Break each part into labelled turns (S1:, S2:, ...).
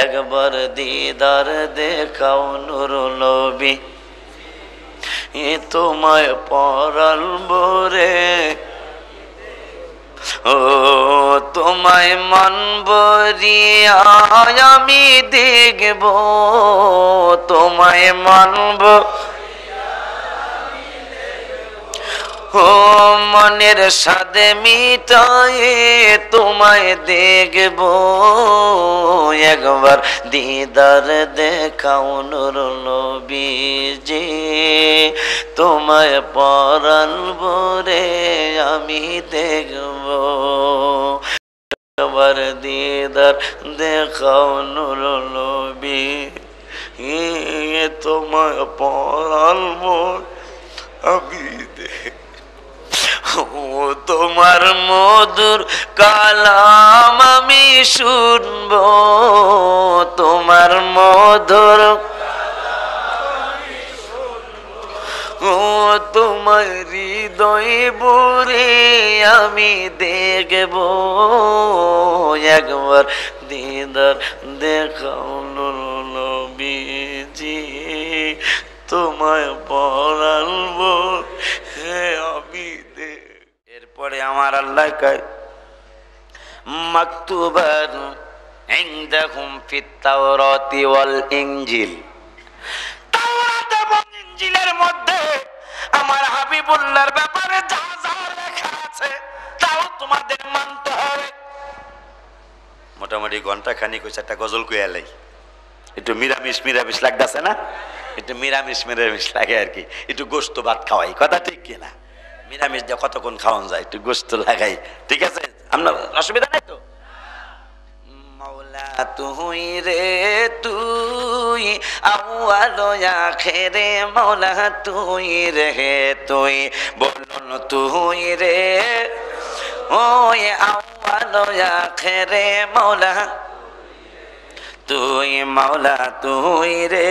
S1: একবার দিদার দেখাও নূর নবী, তোমায় পরালবো রে, ও তোমায় মানব রিয়া আমি দেখব, তোমায় মানব, ও মনের সাথে মিটায়ে তোমায় দেখব, একবার দিদার দেখাও নূর নবীজি, তোমায় পরালবো রে আমি দেখব, একবার দিদার দেখাও নূর নবী, তোমায় পরালবো আমি দেখব, ও তোমার মধুর কালাম আমি শুনবো, তোমার মধুর, ও তোমার হৃদয় বুড়ি আমি দেখব, একবার দিদার দেখাও নবীজি, তোমায় পরালবো হে আমি। এরপরে আমার আল্লাহ কয় মাকতুবান ইনদাহুম ফিত তাওরাতি ওয়াল ইনজিল, তাওরাত এবং ইনজিলের মধ্যে আমার হাবিবুল্লাহর ব্যাপারে যা যা লেখা আছে তাও তোমাদের মানতে হবে। মোটামুটি ঘন্টা খানিক হইছে, একটা গজল কইয়ালাই, একটু মিরামিশ মিরামিশ লাগতেছে না, একটু মিরামিশ মিরামিশ লাগে আর কি, একটু গোস্ত ভাত খাওয়াই, কথা ঠিক কিনা? মিরামিশ দিয়ে কতক্ষণ খাওয়ান যায়, একটু গোস্ত লাগাই, ঠিক আছে, আপনার অসুবিধা নাই তো? মাওলা তুই রে তুই আউয়াল আখিরে, মাওলা তুই রে তুই, বলুন তুই রে ওই আউয়াল আখিরে, মাওলা তুই, মাওলা তুই রে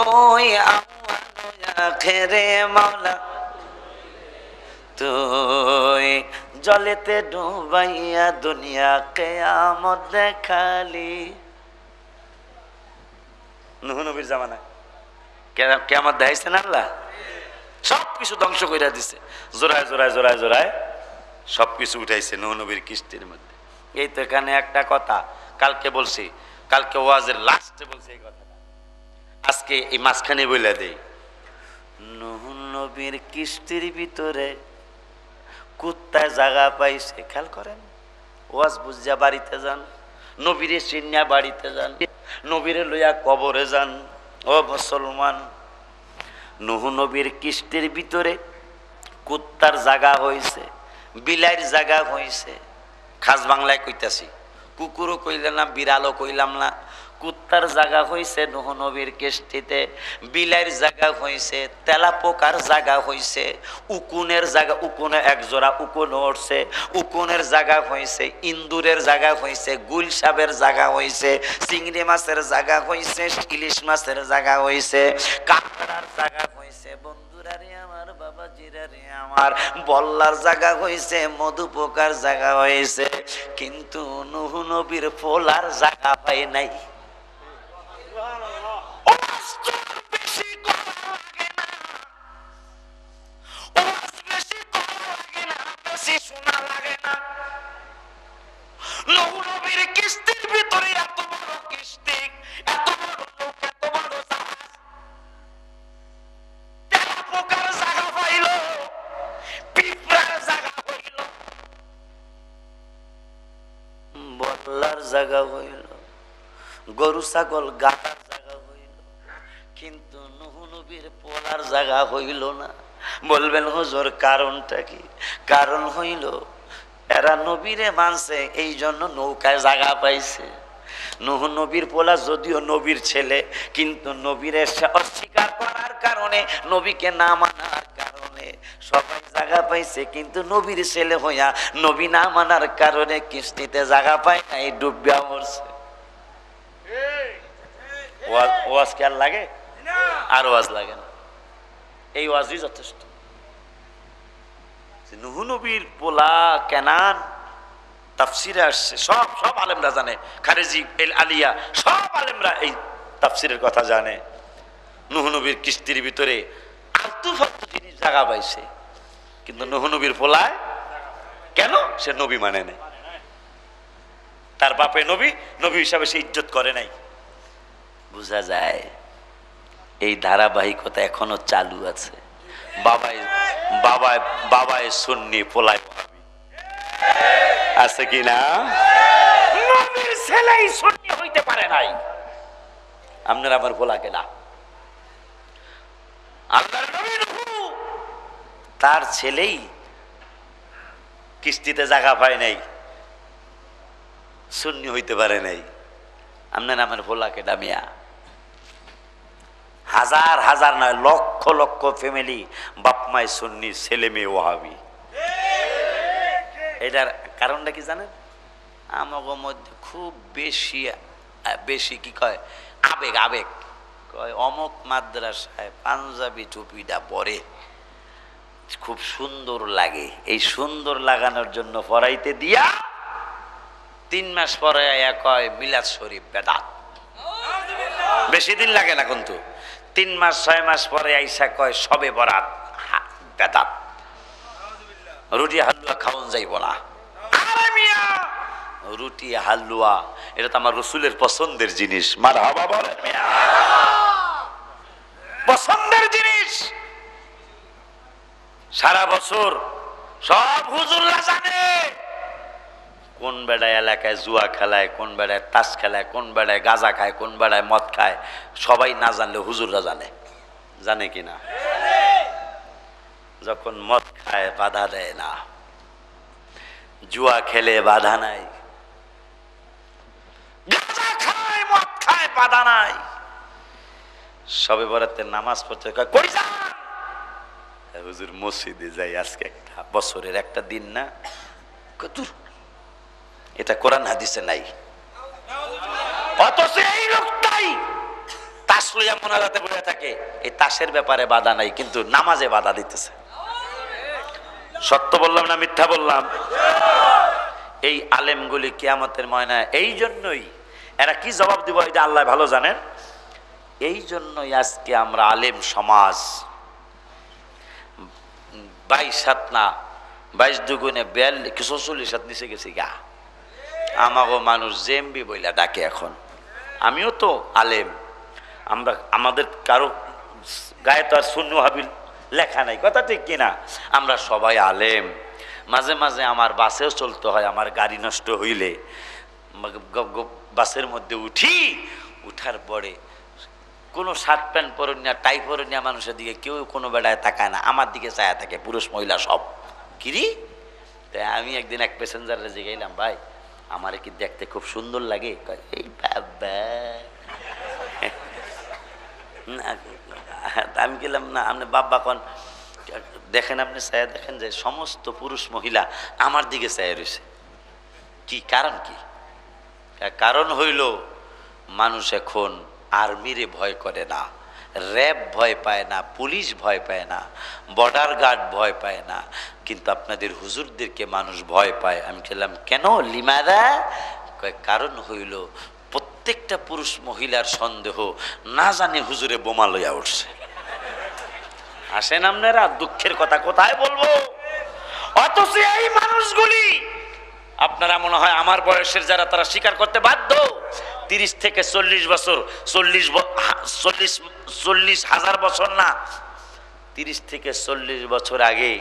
S1: ওই আউয়াল আখিরে, মাওলা তুই, জলেতে ডুবাইয়া দুনিয়া কিয়ামত দেখালি। নূহ নবীর জামানায় কিয়ামত দেখাইছেন আল্লাহ, সব কিছু ধ্বংস কইরা দিছে, জোড়ায় জোড়ায় জোড়ায় জোড়ায় সব কিছু উঠাইছে নূহ নবীর কিস্তির মধ্যে। এই তো এখানে একটা কথা কালকে বলছি, কালকে ওয়াজের লাস্টে বলছি এই কথাটা, আজকে এই মাঝখানে বলে দেই। নূহ নবীর কিস্তির ভিতরে কুত্তায় জায়গা পাইছে, খেয়াল করেন, ওয়াজ বুঝা বাড়িতে যান, নবীরে চিন্না বাড়িতে যান, নবীরে লইয়া কবরে যান। ও মুসলমান, নূহ নবীর কিস্তির ভিতরে কুত্তার জায়গা হইছে, বিলাইয়ের জায়গা হইছে, খাস বাংলায় কইতাছি, কুকুরও কইলাম না, বিড়ালও কইলাম না, কুত্তার জায়গা হইছে নূহ নবীর কিস্তিতে, বিলাইয়ের জায়গা হইছে, তেলাপোকার জায়গা হইছে, উকুনের জায়গা, উকুনে এক জোড়া উকুন উঠছে, উকুনের জায়গা হইছে, ইন্দুরের জায়গা হইছে, গুলশাবের জায়গা হইছে, চিংড়ি মাছের জায়গা হইছে, ইলিশ মাছের জায়গা হইছে, কাঁকড়ার জায়গা হইছে, বন্ধুরা রে আমার, বাবাজিরা রে আমার, বল্লার জায়গা হইছে, মধু পোকার জায়গা হইছে, কিন্তু নূহ নবীর ফোলার জায়গা পায় নাই। শোনা লাগে না, নূহ নবীর কিস্তির ভিতরে এত বড় কিস্তি, এত বড় লোক, এত বড় জাহাজ, তেলাপোকার জায়গা পাইল, পিঁপড়ার জায়গা হইল, বল্লার জায়গা হইল, গরু ছাগল গাটার জায়গা হইল, কিন্তু নূহ নবীর পোলার জায়গা হইল না। বলবেন হুজুর কারণটা কি? কারণ হইল এরা নবীরে মানছে, এই জন্য নৌকায় জায়গা পাইছে। নূহ নবীর পোলা যদিও নবীর ছেলে, কিন্তু নবীরে অস্বীকার করার কারণে, নবীকে না মানার কারণে সবাই জায়গা পাইছে, কিন্তু নবীর ছেলে হইয়া নবী না মানার কারণে কিস্তিতে জায়গা পায় নাই, ডুবিয়া মরছে। ওয়াজ কি আর লাগে? আর ওয়াজ লাগে না, এই ওয়াজই যথেষ্ট। নূহ নবীর পোলা কেনান তাফসিরে আসছে, সব সব আলেমরা জানে, খারেজি এল আলিয়া সব আলেমরা এই তাফসিরের কথা জানে। নূহ নবীর কিস্তির ভিতরে আলতু ফালতু জিনিস জায়গা পাইছে, কিন্তু নূহ নবীর পোলায় কেন সে নবী মানে নাই, তার বাপে নবী, নবী হিসাবে সে ইজ্জত করে নাই। বোঝা যায় এই ধারাবাহিকতা এখনো চালু আছে। বাবায় বাবায় বাবায় সুন্নি, পোলায় ওয়াহাবি, আছে কি না? নবীর ছেলেই সুন্নি হইতে পারে নাই, আপনার আমার পোলাকে না। আল্লাহর নবী নূহ, তার ছেলেই কিস্তিতে জায়গা পায় নাই, সুন্নি হইতে পারে নাই। আপনার আমার পোলাকে ডামিয়া হাজার হাজার নয়, লক্ষ লক্ষ ফ্যামিলি বাপমায় সুন্নি, ছেলে মেয়ে ওয়াহাবি। এটার কারণটা কি জানেন? আমাদের মধ্যে খুব বেশি বেশি কি কয় আবেগ, আবেগ কয় অমুক মাদ্রাসায় পাঞ্জাবি টুপিটা পরে খুব সুন্দর লাগে, এই সুন্দর লাগানোর জন্য পড়াইতে দিয়া 3 মাস পরে কয় মিলাদ শরীফ বেদাত। বেশি দিন লাগে না কিন্তু, 3 মাস 6 মাস পরে আইসা কয় সবে বরাত বেদাত, রুটি হালুয়া খাওয়ান যাইব না। আরে মিয়া, রুটি হালুয়া এটা তো আমার রসুলের পছন্দের জিনিস, মারহাবা বলেন মিয়া, পছন্দের জিনিস। সারা বছর সব হুজুররা জানে কোন বেড়ায় এলাকায় জুয়া খেলায়, কোন বেড়ায় তাস খেলায়, কোন বেড়ায় গাঁজা খায়, কোন বেড়ায় মদ খায়, সবাই না জানলে হুজুররা জানে। জানে কিনা? যখন মদ খায় বাধা দেয় না, জুয়া খেলে বাধা নাই, গাঁজা খায় মদ খায় বাধা নাই, সবে বরাতে নামাজ পড়তে কই যান? হুজুর মসজিদে যাই, আজকে একটা বছরের একটা দিন না, এটা কোরআন হাদিসে নাই। অথচ এই লোকটাই তাস লইয়া মোনাজাতে বসে থাকে, এই তাসের ব্যাপারে বাধা নাই, কিন্তু নামাজে বাধা দিতেছে। সত্য বললাম না মিথ্যা বললাম? এই আলেমগুলি কিয়ামতের ময়দানে এই জন্যই, এরা কি জবাব দিব এটা আল্লাহ ভালো জানেন। এই জন্যই আজকে আমরা আলেম সমাজ 22 হাত না, 22 দুগুণে 42 হাত নিচে গেছি গা। আমাগো মানুষ জেএমবি বইলা ডাকে এখন। আমিও তো আলেম, আমরা আমাদের কারো গায়ে তো আর সুন্নি ওয়াহাবি লেখা নাই, কথা ঠিক কিনা? আমরা সবাই আলেম। মাঝে মাঝে আমার বাসেও চলতে হয়, আমার গাড়ি নষ্ট হইলে বাসের মধ্যে উঠি, উঠার পরে কোনো শার্ট প্যান্ট পরেন না, টাই পরেন না, মানুষের দিকে কেউ কোনো বেড়ায় তাকায় না, আমার দিকে চায়া থাকে, পুরুষ মহিলা সব। কিরি? তাই আমি একদিন এক প্যাসেঞ্জারে জিগাইলাম, ভাই আমার কি দেখতে খুব সুন্দর লাগে? এই বাবা, আমি গেলাম না, আপনি বাবা কন দেখেন, আপনি চায়া দেখেন যে সমস্ত পুরুষ মহিলা আমার দিকে চায়া রয়েছে। কি কারণ? কি কারণ হইল, মানুষ এখন আর্মিরে ভয় করে না, র্যাব ভয় পায় না, পুলিশ ভয় পায় না, বর্ডার গার্ড ভয় পায় না, কিন্তু আপনাদের হুজুরদেরকে মানুষ ভয় পায়। আমি বললাম কেন লিমারা? কারণ হইল প্রত্যেকটা পুরুষ মহিলার সন্দেহ না জানি হুজুরে বোমা লইয়া উঠছে। আসেন আপনারা, দুঃখের কথা কোথায় বলবো। অথচ এই মানুষগুলি আপনারা মনে হয় আমার বয়সের যারা, তারা স্বীকার করতে বাধ্য। 30 থেকে 40 বছর, 40,000 বছর না, 30 থেকে 40 বছর আগে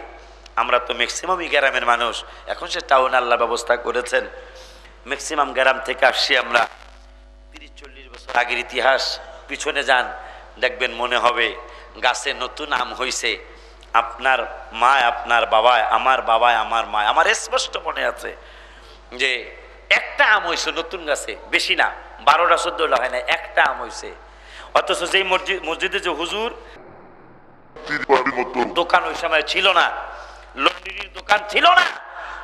S1: আমরা তো ম্যাক্সিমামই গ্রামের মানুষ। এখন সে টাউন আল্লাহ ব্যবস্থা করেছেন, ম্যাক্সিমাম গ্রাম থেকে আসছি আমরা। 30-40 বছর আগের ইতিহাস পিছনে যান, দেখবেন মনে হবে গাছে নতুন আম হইছে। আপনার মা, আপনার বাবায়, আমার বাবায়, আমার মা, আমার স্পষ্ট মনে আছে যে একটা আম হয়েছে নতুন গাছে, বেশি না, 12টা-14টা হয় না, একটা আম হয়েছে। অথচ যেই মসজিদে যে হুজুর দোকান ওই সময় ছিল না, লন্ড্রির দোকান ছিল না,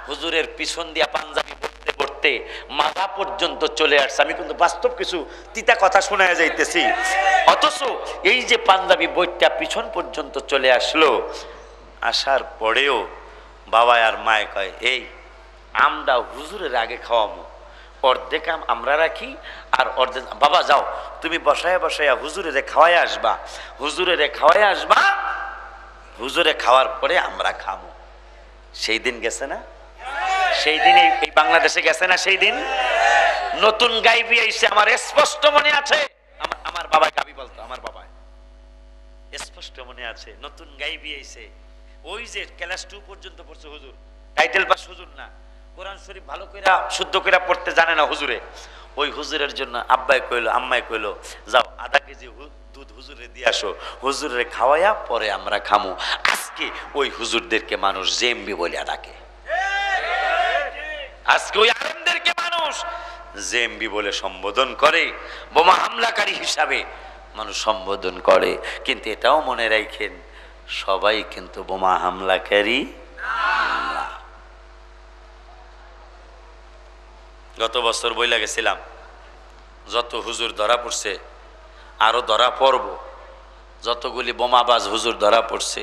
S1: হুজুরের পিছন দিয়া পাঞ্জাবি পড়তে পড়তে মাথা পর্যন্ত চলে আসছে। আমি কিন্তু বাস্তব কিছু তিতা কথা শোনা যাইতেছি। অথচ এই যে পাঞ্জাবি বইটা পিছন পর্যন্ত চলে আসলো, আসার পরেও বাবা আর মায়ে কয়, এই আমরা হুজুরের আগে খাওয়ামো, অর্ধেক আম আমরা রাখি আর অর্ধেক বাবা যাও তুমি বসায়া বসায়া হুজুরের খাওয়াই আসবা, হুজুরের খাওয়াই আসবা, হুজুরে খাওয়ার পরে আমরা খামো। সেই দিন গেছে না? সেই দিন এই বাংলাদেশে গেছে না? সেই দিন নতুন গাইবি আইছে, আমার স্পষ্ট মনে আছে। আমার বাবা গাবি বলতো, আমার বাবা স্পষ্ট মনে আছে। নতুন গাইবি আইছে, ওই যে ক্লাস 2 পর্যন্ত পড়ছে হুজুর, টাইটেল পাস হুজুর না, কোরআন শরীফ ভালো কইরা শুদ্ধ কইরা পড়তে জানে না হুজুরে। ওই হুজুরের জন্য আব্বাই কইলো আম্মাই কইলো যাও আধা কেজি দুধ হুজুরে দিয়ে আসো, হুজুরে খাওয়াইয়া পরে আমরা খামু। আজকে ওই হুজুরদেরকে মানুষ জেএমবি বলে ডাকে, আজকে ওই আলেমদেরকে মানুষ জেএমবি বলে সম্বোধন করে, বোমা হামলাকারী হিসাবে মানুষ সম্বোধন করে। কিন্তু এটাও মনে রাখেন সবাই কিন্তু বোমা হামলাকারী না। গত বছর বইলা গেছিলাম যত হুজুর ধরা পড়ছে আরো ধরা পড়ব, যতগুলি বোমাবাজ হুজুর ধরা পড়ছে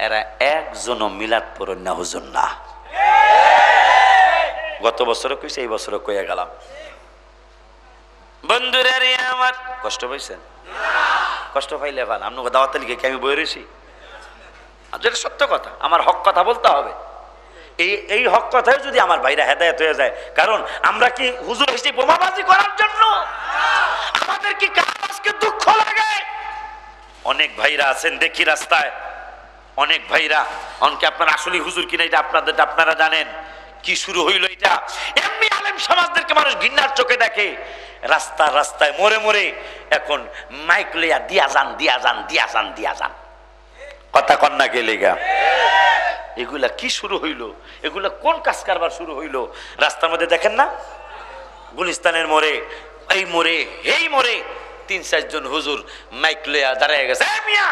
S1: এরা একজনও মিলাদ পড়েন না হুজুর না। গত বছরও কইছে, এই বছরও কইয়া গেলাম। বন্ধুরা রে আমার, কষ্ট পাইছেন? কষ্ট পাইলে ভালো, আপনাকে দাওয়াত লিখে কি আমি বই রয়েছি? যেটা সত্য কথা, আমার হক কথা বলতে হবে। এই হক কথায় যদি আমার ভাইরা হেদায়েত হয়ে যায়, কারণ আমরা কি হুজুর এসে বোমাবাজি করার জন্য? আমাদের কি আজকে দুঃখ লাগে? অনেক ভাইরা আছেন দেখি রাস্তায়, অনেক ভাইরা, অনেকে আপনারা আসলে হুজুর কিনা এটা আপনারা জানেন। কি শুরু হইল এটা? এমনি আলেম সমাজদেরকে মানুষ ঘৃণার চোখে দেখে, রাস্তায় মোড়ে মোড়ে এখন মাইক লইয়া দিয়া যান, কথা কন্যা গেলে গা। এগুলা কি শুরু হইল? এগুলা কোন কাজ কারবার শুরু হইল? রাস্তার মধ্যে দেখেন না, গুলিস্তানের মোড়ে, এই মোড়ে, এই মোড়ে 3-4 জন হুজুর মাইক লইয়া দাঁড়ায় গেছে, মিয়া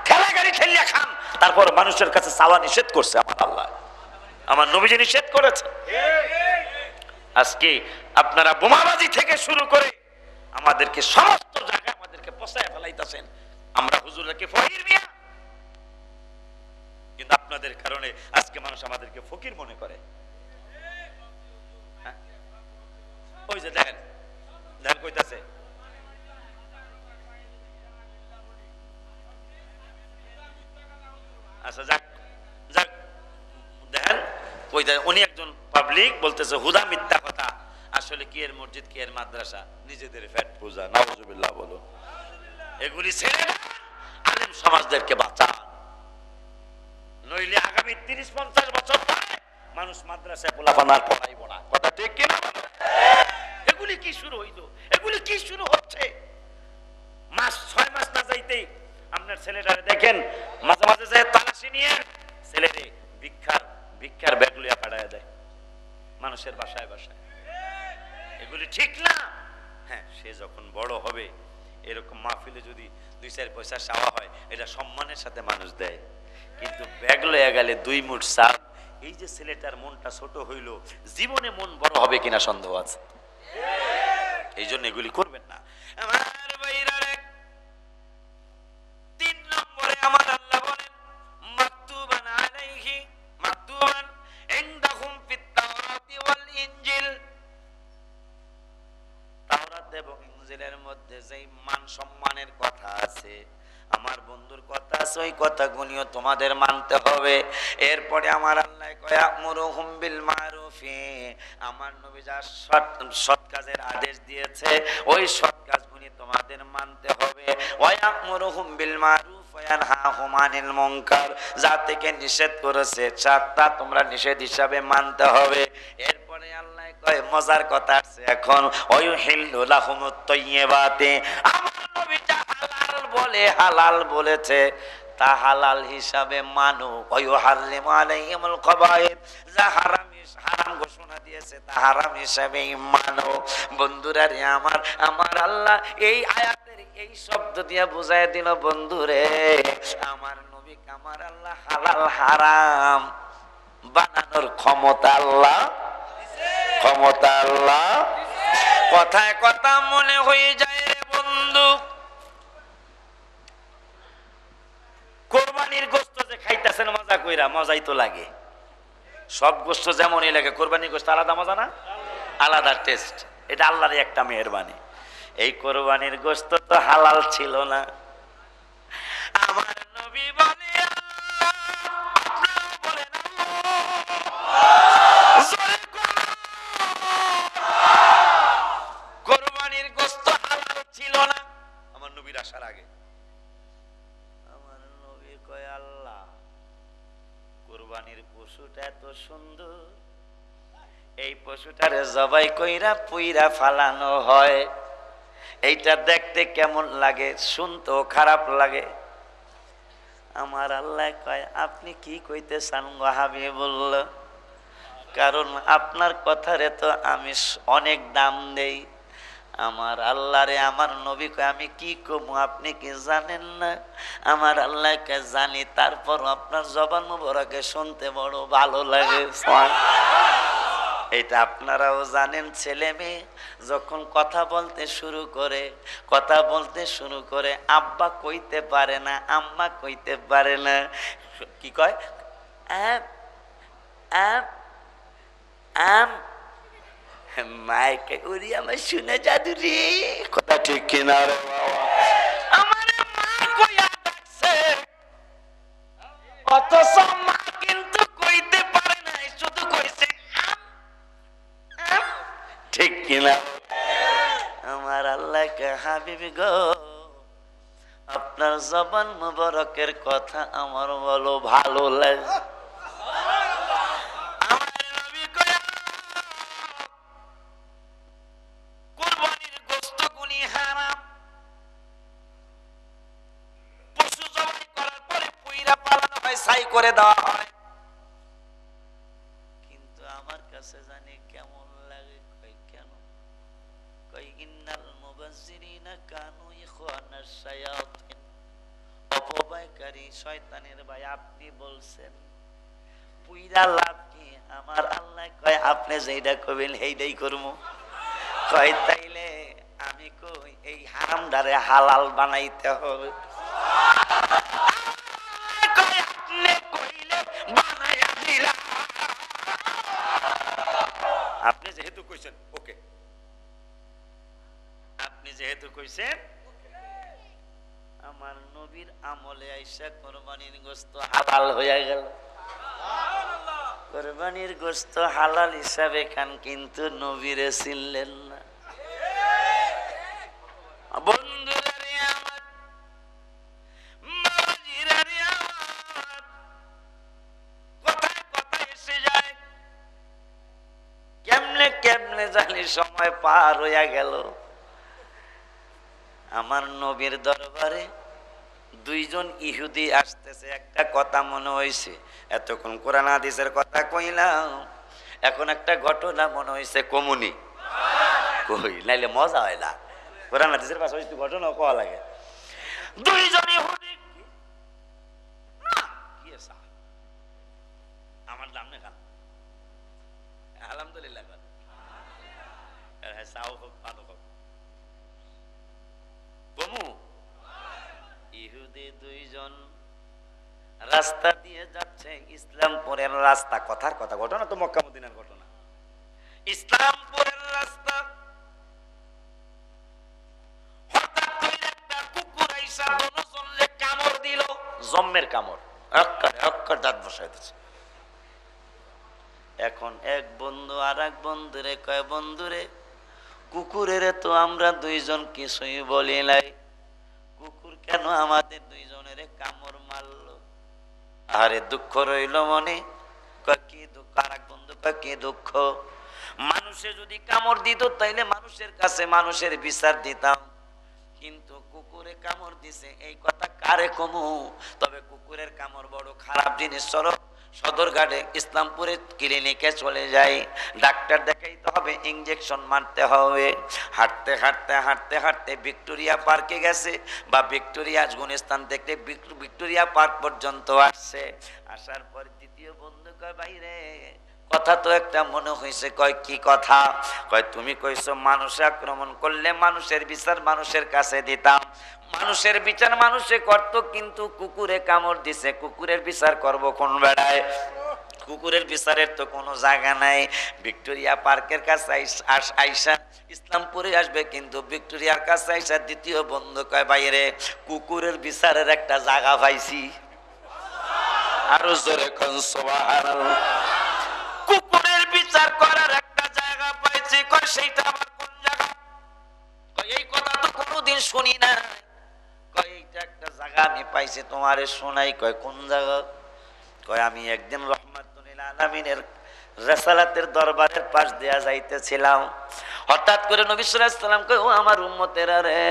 S1: ঠেলা গাড়ি ঠেলিয়া খান। তারপর মানুষের কাছে চাওয়া নিষেধ করছে আমার আল্লাহ, আমার নবীজি নিষেধ করেছে। আজকে আপনারা বোমাবাজি থেকে শুরু করে আমাদেরকে সমস্ত জায়গায় আমাদেরকে পচায় ফেলাইতেছেন। আমরা হুজুরকে ফকির মিয়া, কিন্তু আপনাদের কারণে আজকে মানুষ আমাদেরকে ফকির মনে করে। ওই যে দেখেন কইতাছে, আচ্ছা যাক দেখেন উনি একজন পাবলিক বলতেছে হুদা মিথ্যা কথা। আসলে কি এর মসজিদ, কি এর মাদ্রাসা, নিজেদের ফ্যাট পূজা, নাউজুবিল্লাহ বলো। এগুলি ছেড়ে আলেম সমাজদেরকে বাঁচান, নইলে আগামী 30-50 বছর পরে মানুষ মাদ্রাসায় পোলাপানার পড়াইব না। কথা ঠিক কিনা? এগুলি কি শুরু হইল? এগুলি কি শুরু হচ্ছে? 6 মাস না যাইতেই আপনার ছেলেটারে দেখেন মাঝে মাঝে যায় তালাশি নিয়ে ছেলেরে ভিক্ষার ব্যাগ লইয়া পাঠায় দেয় মানুষের বাসায় বাসায়। এগুলি ঠিক না। হ্যাঁ, সে যখন বড় হবে এরকম মাহফিলে যদি 2-4 পয়সা চাওয়া হয় এটা সম্মানের সাথে মানুষ দেয়, কিন্তু ব্যাগ লইয়া গেলে 2 মুঠ চাল, এই যে ছেলেটার মনটা ছোট হইল, জীবনে মন বড় হবে কিনা সন্দেহ আছে। এই জন্য এগুলি করবেন না আমার ভাইরা। 3 নম্বরে আমার আল্লাহ বলেন মাকতুবান আলাইহি মাকতুবান ইনদাহুম ফিত তাওরাতি ওয়াল ইনজিল। তাওরাত এবং ইনজিলের মধ্যে যেই মান সম্মানের কথা আছে, আমার বন্ধুর কথা আছে, ওই কথাগুলিও তোমাদের মানতে হবে। এরপরে আমার আল্লাহ কয় আমরুহুম বিল মারুফি, আমার নবী যা সৎ কাজের আদেশ দিয়েছে ওই সৎ কাজগুলি তোমাদের মানতে হবে। ওয়া আমরুহুম বিল মারুফ ওয়া ইয়ানহাহুম আনিল মুনকার, যা থেকে নিষেধ করেছে তা তোমরা নিষেধ হিসাবে মানতে হবে। এরপরে আল্লাহ কয় মজার কথা আছে এখন, ওয়ায়ুহিল্লু লাহুমুত তাইয়্যিবাতি, আমার নবী যা হালাল বলে হালাল বলেছে তা হালাল হিসাবে মানো। ওয়ায়ুহাররিমু আলাইহিমুল খাবায়েথ, যা হারাম ঘোষণা দিয়েছে তা হারাম হিসাবে মানো। বন্ধুরা রে আমার আল্লাহ এই আয়াতের এই শব্দ দিয়ে বুঝায় দিল, বন্ধুরে আমার নবী আমার আল্লাহ হালাল হারাম বানানোর ক্ষমতা আল্লাহ কথায় কথা মনে হয়ে যায় রে বন্ধু। কোরবানির গোশত যে খাইতেছেন মজা কইরা, মজাই তো লাগে। সব গোস্ত যেমনই লাগে, কোরবানির গোস্ত আলাদা মজা না, আলাদা টেস্ট। এটা আল্লাহর একটা মেহেরবানি। এই কোরবানির গোস্ত তো হালাল ছিল না। আমার নবী বলে, কোরবানির গোস্ত হালাল ছিল না আমার নবীর আসার আগে। আমার নবী কয়, আল্লাহ কোরবানির পশুটা এত সুন্দর, এই পশুটারে জবাই কইরা পুইরা ফালানো হয়, এইটা দেখতে কেমন লাগে, শুনতেও খারাপ লাগে। আমার আল্লাহ কয়, আপনি কি কইতে চান গো হাবিবুল্লাহ? কারণ আপনার কথারে তো আমি অনেক দাম দেই। আমার আল্লাহরে আমার নবী কয়, আমি কি কমু আপনি কি জানেন না? আমার আল্লাহকে জানি, তারপর আপনার জবান মোবারকে শুনতে বড় ভালো লাগে। এটা আপনারাও জানেন, ছেলে মেয়ে যখন কথা বলতে শুরু করে আব্বা কইতে পারে না, আম্মা কইতে পারে না, কি কয়? মাইকে উড়ি আমার শুনে জাদু রে, কথা ঠিক কিনা রে বাবা? আমার মা কইয়া ডাকছে, অথচ মা কিন্তু কইতে পারে না, শুধু কইছে ঠিক কিনা? আমার আল্লাহকে হাবিব গো, আপনার জবান মুবারকের কথা আমার বলো ভালো লাগে। কোরবানির গোশত গুনি হারাম, পশু জবাই করার পরে পুইরা পালানো হয়, ছাই করে দেওয়া হয়, কিন্তু আমার কাছে জানি কেমন লাগে। কই কেন? কই ইন্নাল মুবাজ্জিরিনা কানু ইখওয়ানাশ শায়াতিন, অপব্যয়কারী শয়তানের ভাই আপনি বলছেন পুইরা লাভ কি? আমার আল্লাহ কয়, আপনি যেইটা কইবেন সেইটাই করবো। কয় তাইলে আমি কই এই হারামদারে হালাল বানাইতে হবে। কয় আপনি কইলে বানাইয়া দিলাম, আপনি যেহেতু কইছেন ওকে, আপনি যেহেতু কইছেন। আমার নবীর আমলে আইসা কোরবানির গোশত হালাল হয়ে গেল। কোরবানির গোশত হালাল হিসাবে খান, কিন্তু নবীরে চিনলেন না। বন্ধুরা রে আমার, মাঝিরা রে আমার, কথায় কথায় এসে যায়, কেমনে কেমনে জানি সময় পার হইয়া গেল। আমার নবীর দরবারে দুইজন ইহুদি আসতেছে। একটা কথা মনে হইছে, এতক্ষণ কোরআন হাদিসের কথা কইলাম, এখন একটা ঘটনা মনে হইছে কমুনি কই, নাইলে মজা হয় না। কোরআন হাদিসের পাশাপাশি ঘটনা কোয়া লাগে। দুইজন ইহুদি, আমার দাম না খান, আলহামদুলিল্লাহ, চাও হোক ভালো হোক। কমু ইহুদি দুইজন রাস্তা দিয়ে যাচ্ছে, ইসলামপুরের রাস্তা, কথার কথা, ঘটনা তো মক্কা মদিনার ঘটনা। ইসলামপুরের রাস্তা, হঠাৎ করে একটা কুকুর আইসা দনজনলে কামড় দিল, জম্মের কামড়, অক্কর দাঁত বসাই দিচ্ছে। এখন এক বন্ধু আর এক বন্ধুরে কয়, বন্ধুরে কুকুরের তো আমরা দুইজন কিছুই বলি নাই, কুকুর কেন আমাদের দুইজনের কামড় মারলো? আরে দুঃখ রইল মনে। কি দুঃখ? আর এক বন্ধু কি দুঃখ? মানুষে যদি কামড় দিত তাইলে মানুষের কাছে মানুষের বিচার দিতাম, কিন্তু কুকুরে কামড় দিছে, এই কথা কারে কমু? তবে কুকুরের কামড় বড় খারাপ জিনিস। চলো সদরঘাটে ইসলামপুরের ক্লিনিকে চলে যাই, ডাক্তার দেখাইতে হবে, ইঞ্জেকশন মারতে হবে। হাঁটতে হাঁটতে হাঁটতে হাঁটতে ভিক্টোরিয়া পার্কে গেছে, বা ভিক্টোরিয়া গুলিস্তান থেকে ভিক্টোরিয়া পার্ক পর্যন্ত আসছে। আসার পর দ্বিতীয় বন্ধু কয়, বাইরে কথা তো একটা মনে হয়েছে। কয় কি কথা? কয় তুমি কইছো মানুষে আক্রমণ করলে মানুষের বিচার মানুষের কাছে দিতাম, মানুষের বিচার মানুষে করতো, কিন্তু কুকুরে কামড় দিছে, কুকুরের বিচার করবো কোন বেড়ায়? কুকুরের বিচারের তো কোনো জায়গা নাই। ভিক্টোরিয়া পার্কের কাছে আইসা ইসলামপুরে আসবে, কিন্তু ভিক্টোরিয়ার কাছে আইসা দ্বিতীয় বন্ধু কয় বাইরে কুকুরের বিচারের একটা জায়গা পাইছি। আরো জোরে কোন সুবহানাল্লাহ। কুকুরের বিচার করার একটা জায়গা পাইছি। কয় সেইটা আবার কোন জায়গা? কয় এই কথা তো কোনোদিন শুনি না। কয় এইটা একটা জায়গা আমি পাইছি, তোমারে শোনাই। কয় কোন জায়গা? কয় আমি একদিন রহমাতুল আলামিনের রাসালাতের দরবারের পাশ দেয়া যাইতেছিলাম, হঠাৎ করে নবী সাল্লাল্লাহু আলাইহি ওয়াসাল্লাম কয় ও আমার উম্মতেরা রে,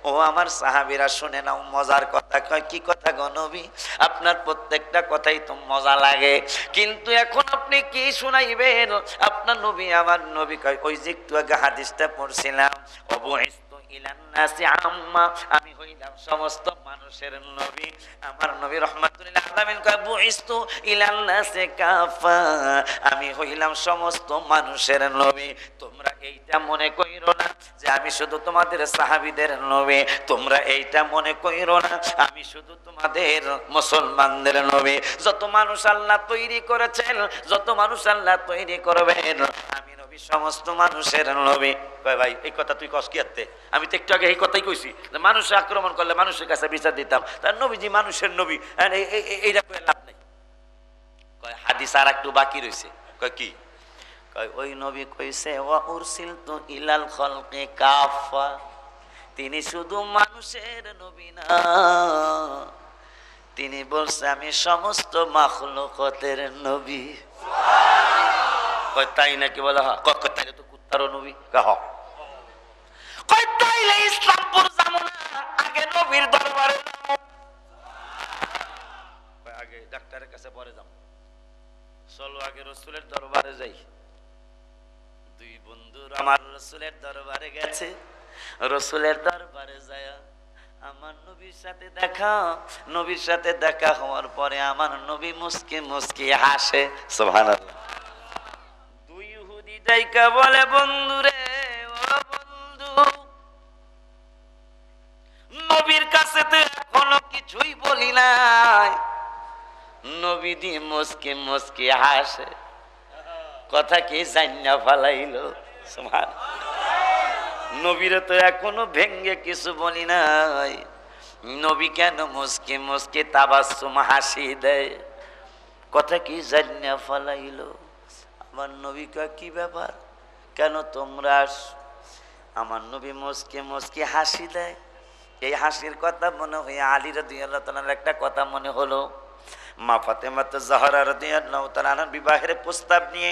S1: ও আমার সাহাবীরা শুনে নাও মজার কথা। কয় কি কথা গো নবী? আপনার প্রত্যেকটা কথাই তো মজা লাগে, কিন্তু এখন আপনি কি শুনাইবেন? আপনার নবী আমার নবী। কয় ওই যে একটু আগে হাদিসটা পড়ছিলাম, অবুইস্তু ইলান নাসি আম্মা, আমি হইলাম সমস্ত মানুষের নবী। আমার নবী রহমাতুল আলামিন কয় বুইস্তু ইলান নাসি কাফা, আমি হইলাম সমস্ত মানুষের নবী। তোমরা এইটা মনে কইরো না যে আমি শুধু তোমাদের সাহাবীদের নবী, তোমরা এইটা মনে কইরো না আমি শুধু তোমাদের মুসলমানদের নবী। যত মানুষ আল্লাহ তৈরি করেছেন, যত মানুষ আল্লাহ তৈরি করবেন, আমি নবী সমস্ত মানুষের নবী। কয় ভাই এই কথা তুই কস কি আত্তে? আমি তো একটু আগে এই কথাই কইছি যে মানুষ আক্রমণ করলে মানুষের কাছে বিচার দিতাম, তার নবীজি মানুষের নবী, এইটা কয়ে লাভ নাই। কয় হাদিস আর একটু বাকি রয়েছে। কয় কি? কয় ওই নবী কইছে ওয়া উরসিলতু ইলাল খালকি কাফা, তিনি শুধু মানুষের নবী না, তিনি বলছে আমি সমস্ত মাখলুকাতের নবী। কয় তাই নাকি? বলে হ্যাঁ। কয় তাইলে তো কুত্তারও নবী। কয় তাইলে ইসলামপুর যাবো না, আগে নবীর দরবারে যাবো। আগে ডাক্তারের কাছে পরে যাবো, চলো আগে রসুলের দরবারে যাই। দুই বন্ধুর আমার রসুলের দরবারে গেছে। রসুলের দরবারে যায় আমার নবীর সাথে দেখা। নবীর সাথে দেখা হওয়ার পরে আমার নবী মুস্কি মুস্কি হাসে। সুবহানাল্লাহ। দুই ইহুদি ডাইকা বলে বন্ধুরে, ও বন্ধু, নবীর কাছে তো এখনো কিছুই বলি নাই। নবী দি মুস্কি মুস্কি হাসে, কথা কি জান্না ফালাইলো। নবীরে তো এখনো ভেঙ্গে কিছু বলি নাই, নবী কেন মুস্কি মুস্কি তাবাসসুম হাসি দেয়, কথা কি জান্না ফালাইলো। আমার নবী কয় কি ব্যাপার, কেন তোমরা? আমার নবী মুস্কি মুস্কি হাসি দেয়। এই হাসির কথা মনে হয় আলী রাদিয়াল্লাহু তাআলার একটা কথা মনে হলো। মা ফাতেমা জাহরা রাদিয়াল্লাহু তাআলার বিবাহের প্রস্তাব নিয়ে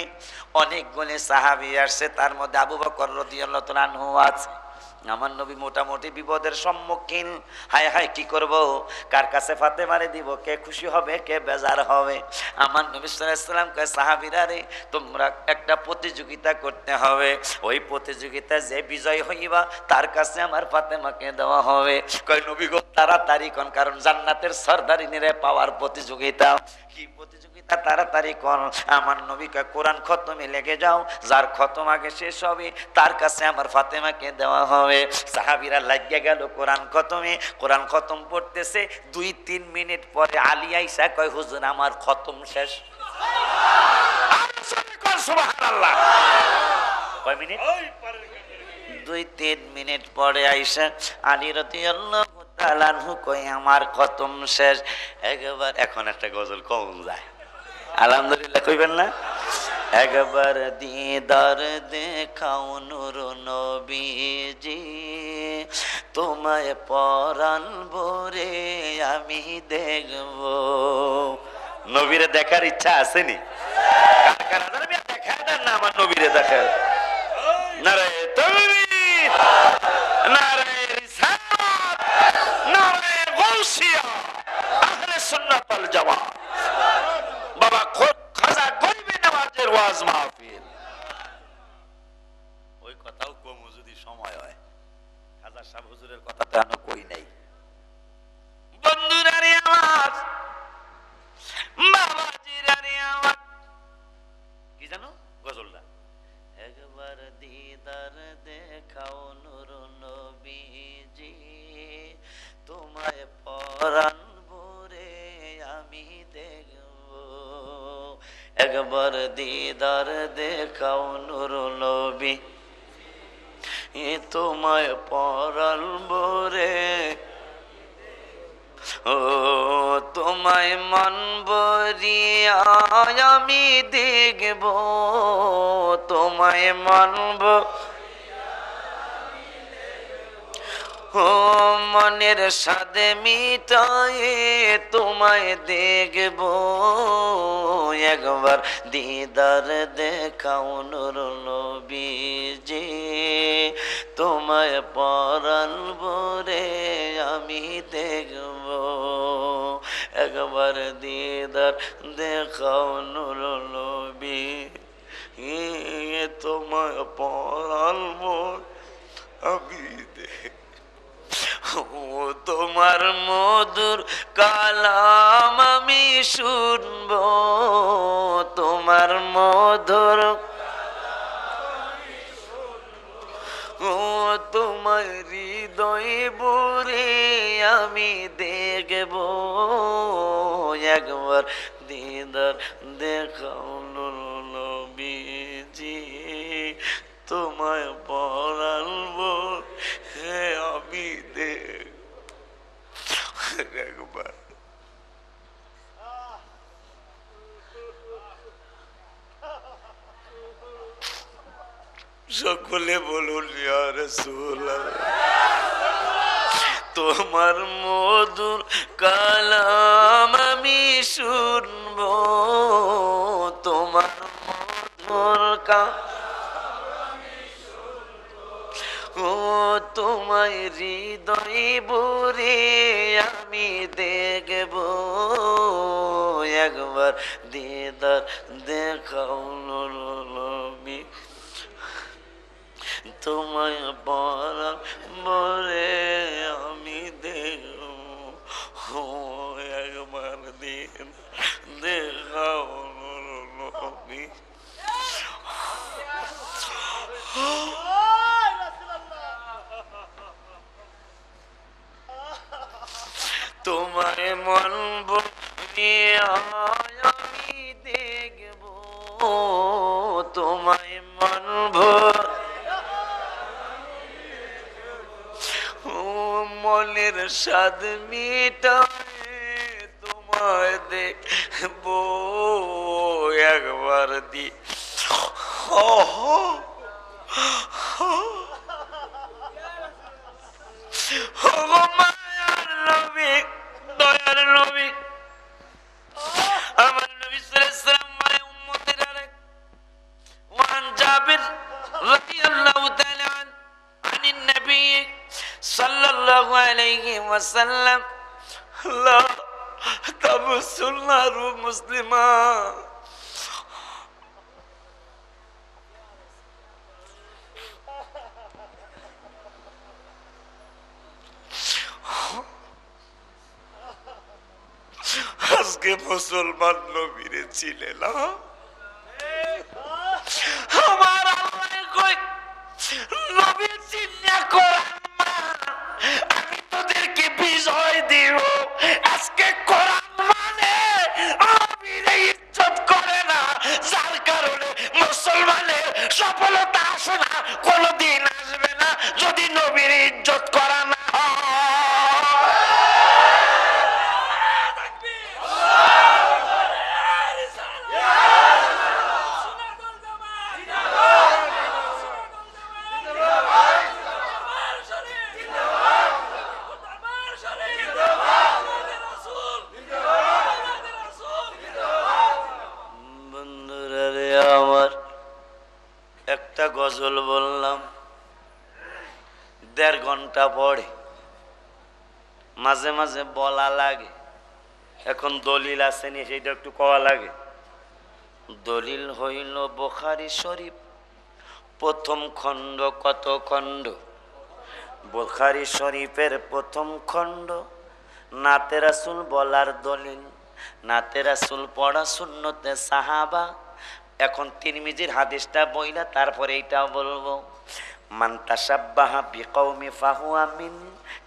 S1: অনেকগুলি সাহাবী আসছে, তার মধ্যে আবু বকর রাদিয়াল্লাহু তাআলা আনহু আছে। আমার নবী মোটামুটি বিপদের সম্মুখীন। হায় হায় কি করব, কার কাছে ফাতেমারে দিব, কে খুশি হবে কে বেজার হবে। আমার নবী সাল্লাল্লাহু আলাইহি ওয়াসাল্লাম কয় সাহাবীরা রে, তোমরা একটা প্রতিযোগিতা করতে হবে, ওই প্রতিযোগিতায় যে বিজয় হইবা তার কাছে আমার ফাতেমাকে দেওয়া হবে। কয় নবী গো তাড়াতাড়ি কোন, কারণ জান্নাতের সরদারিনীরে পাওয়ার প্রতিযোগিতা। কি প্রতিযোগিতা? তাড়াতাড়ি কোন। আমার নবী কয় কোরআন খতমে লেগে যাও, যার খতম আগে শেষ হবে তার কাছে আমার ফাতেমাকে দেওয়া হবে। সাহাবীরা লাগিয়ে গেল কোরআন খতমে। কোরআন খতম পড়তেছে, 2-3 মিনিট পরে আলী আইসা কয় হুজুর আমার খতম শেষ। সুবহানাল্লাহ। কয় মিনিট? 2-3 মিনিট পরে আইসা আলী রাদিয়াল্লাহু তাআলা আনহু কয় আমার খতম শেষ। একবার এখন একটা গজল কম যায়, আলহামদুলিল্লাহ কইবেন না? একবার দিদার দেখাও নূর নবীজি, তোমায় পরাণ ভরে আমি দেখব। নবীরে দেখার ইচ্ছা আসেনি? কার কার দেখা দেন না আমার নবীরে দেখার? নারায়ে তাকবীর, নারায়ে রিসালাত, নারায়ে গাউসিয়া, আহলে সুন্নাত ওয়াল জামাত। বাবা খাজা গরিবে নওয়াজের ওয়াজ মাহফিল, ওই কথাও কম যদি সময় হয়। খাজা সাহেব হুজুরের কথা তো আমি কই নাই। বন্ধুরা রে আমার, বাবাজিরা রে আমার, কি জানো গজলটা? একবার দিদার দেখাও নূর নবীজি, তোমায় পরাণ ভরে আমি দেখব। দিদার দেখাও নূর নবী, তোমায় পরাল বরে, ও তোমায় মানব রিয়া আমি দেখব, তোমায় মানব, ও মনের সাদে মিটায়ে তোমায় দেখব, একবার দিদার দেখাও নূর নবীজি, তোমায় পরাল বরে আমি দেখব, একবার দিদার দেখাও নূর নবী, তোমায় পরাল বরে আমি দেখব, ও তোমার মধুর কালাম আমি শুনব, তোমার মধুর, ও তোমার হৃদয় বুরে আমি দেখব, একবার দিদার দেখাও নূর নবীজি, তোমায় পরালবো হে আমি দেখ, একবার সকলে বলুন ইয়া রাসূলুল্লাহ, তোমার মধুর কালাম আমি শুনব, তোমার মধুর ও তোমায় হৃদয় বুরে আমি দেখব, একবার দিদার দেখাও নূর নবী, তোমায় পরাল বরে আমি দেখব, একবার দিন দেখাও নূর নবী, তোমায় মানব আমি দেখব, তোমায় মানব, ও মনের স্বাদ মিটায়ে তোমায় দেখব, একবার দি মায়ার নবী, দয়ার নবী, আমার নবী সাল্লাল্লাহু আলাইহি ওয়াসাল্লাম মানে উম্মতের আরেক ওয়ান জাবির রাদিয়াল্লাহু তাআলা আনিন নবী সাল্লাল্লাহু আলাইহি ওয়াসাল্লাম লা তাবসুলনা রু মুসলিমা, আজকে মুসলমান নবীরে চিনে না, আমার আল্লাহ কই নবী চিন্না কোরআন, আমি তোদেরকে বিজয় দিব, আজকে কোরআন মানে নবীরে ইজ্জত করে না, যার কারণে মুসলমানের সফলতা আসে না, কোনদিন আসবে না যদি নবীর ইজ্জত করা না একটা গজল বললাম 1.5 ঘন্টা পড়ে, মাঝে মাঝে বলা লাগে, এখন দলিল আসেনি সেটা একটু কওয়া লাগে। দলিল হইল বুখারী শরীফ প্রথম খণ্ড, কত খণ্ড? বুখারী শরীফের প্রথম খণ্ড, নাতে রাসূল বলার দলিল, নাতে রাসূল পড়া সুন্নতে সাহাবা। এখন তিরমিজির হাদিসটা বইলা তারপরে এইটাও বলবো, মান তাশাব্বাহা বিকওমি ফাহুয়া মিন,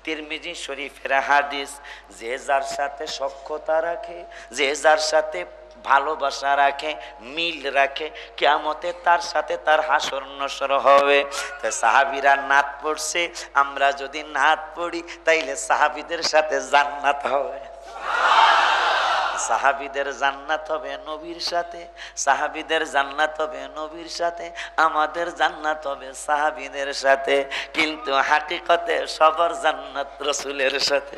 S1: তিরমিজি শরীফের হাদিস, যে যার সাথে সখ্যতা রাখে, যে যার সাথে ভালোবাসা রাখে, মিল রাখে, কিয়ামতে তার সাথে তার হাসর নসর হবে। তো সাহাবীরা নাত পড়ছে, আমরা যদি নাত পড়ি তাইলে সাহাবীদের সাথে জান্নাত হবে। সাহাবীদের জান্নাত হবে নবীর সাথে, সাহাবীদের জান্নাত হবে নবীর সাথে, আমাদের জান্নাত হবে সাহাবীদের সাথে। কিন্তু হাকিকতে সবার জান্নাত রাসূলের সাথে।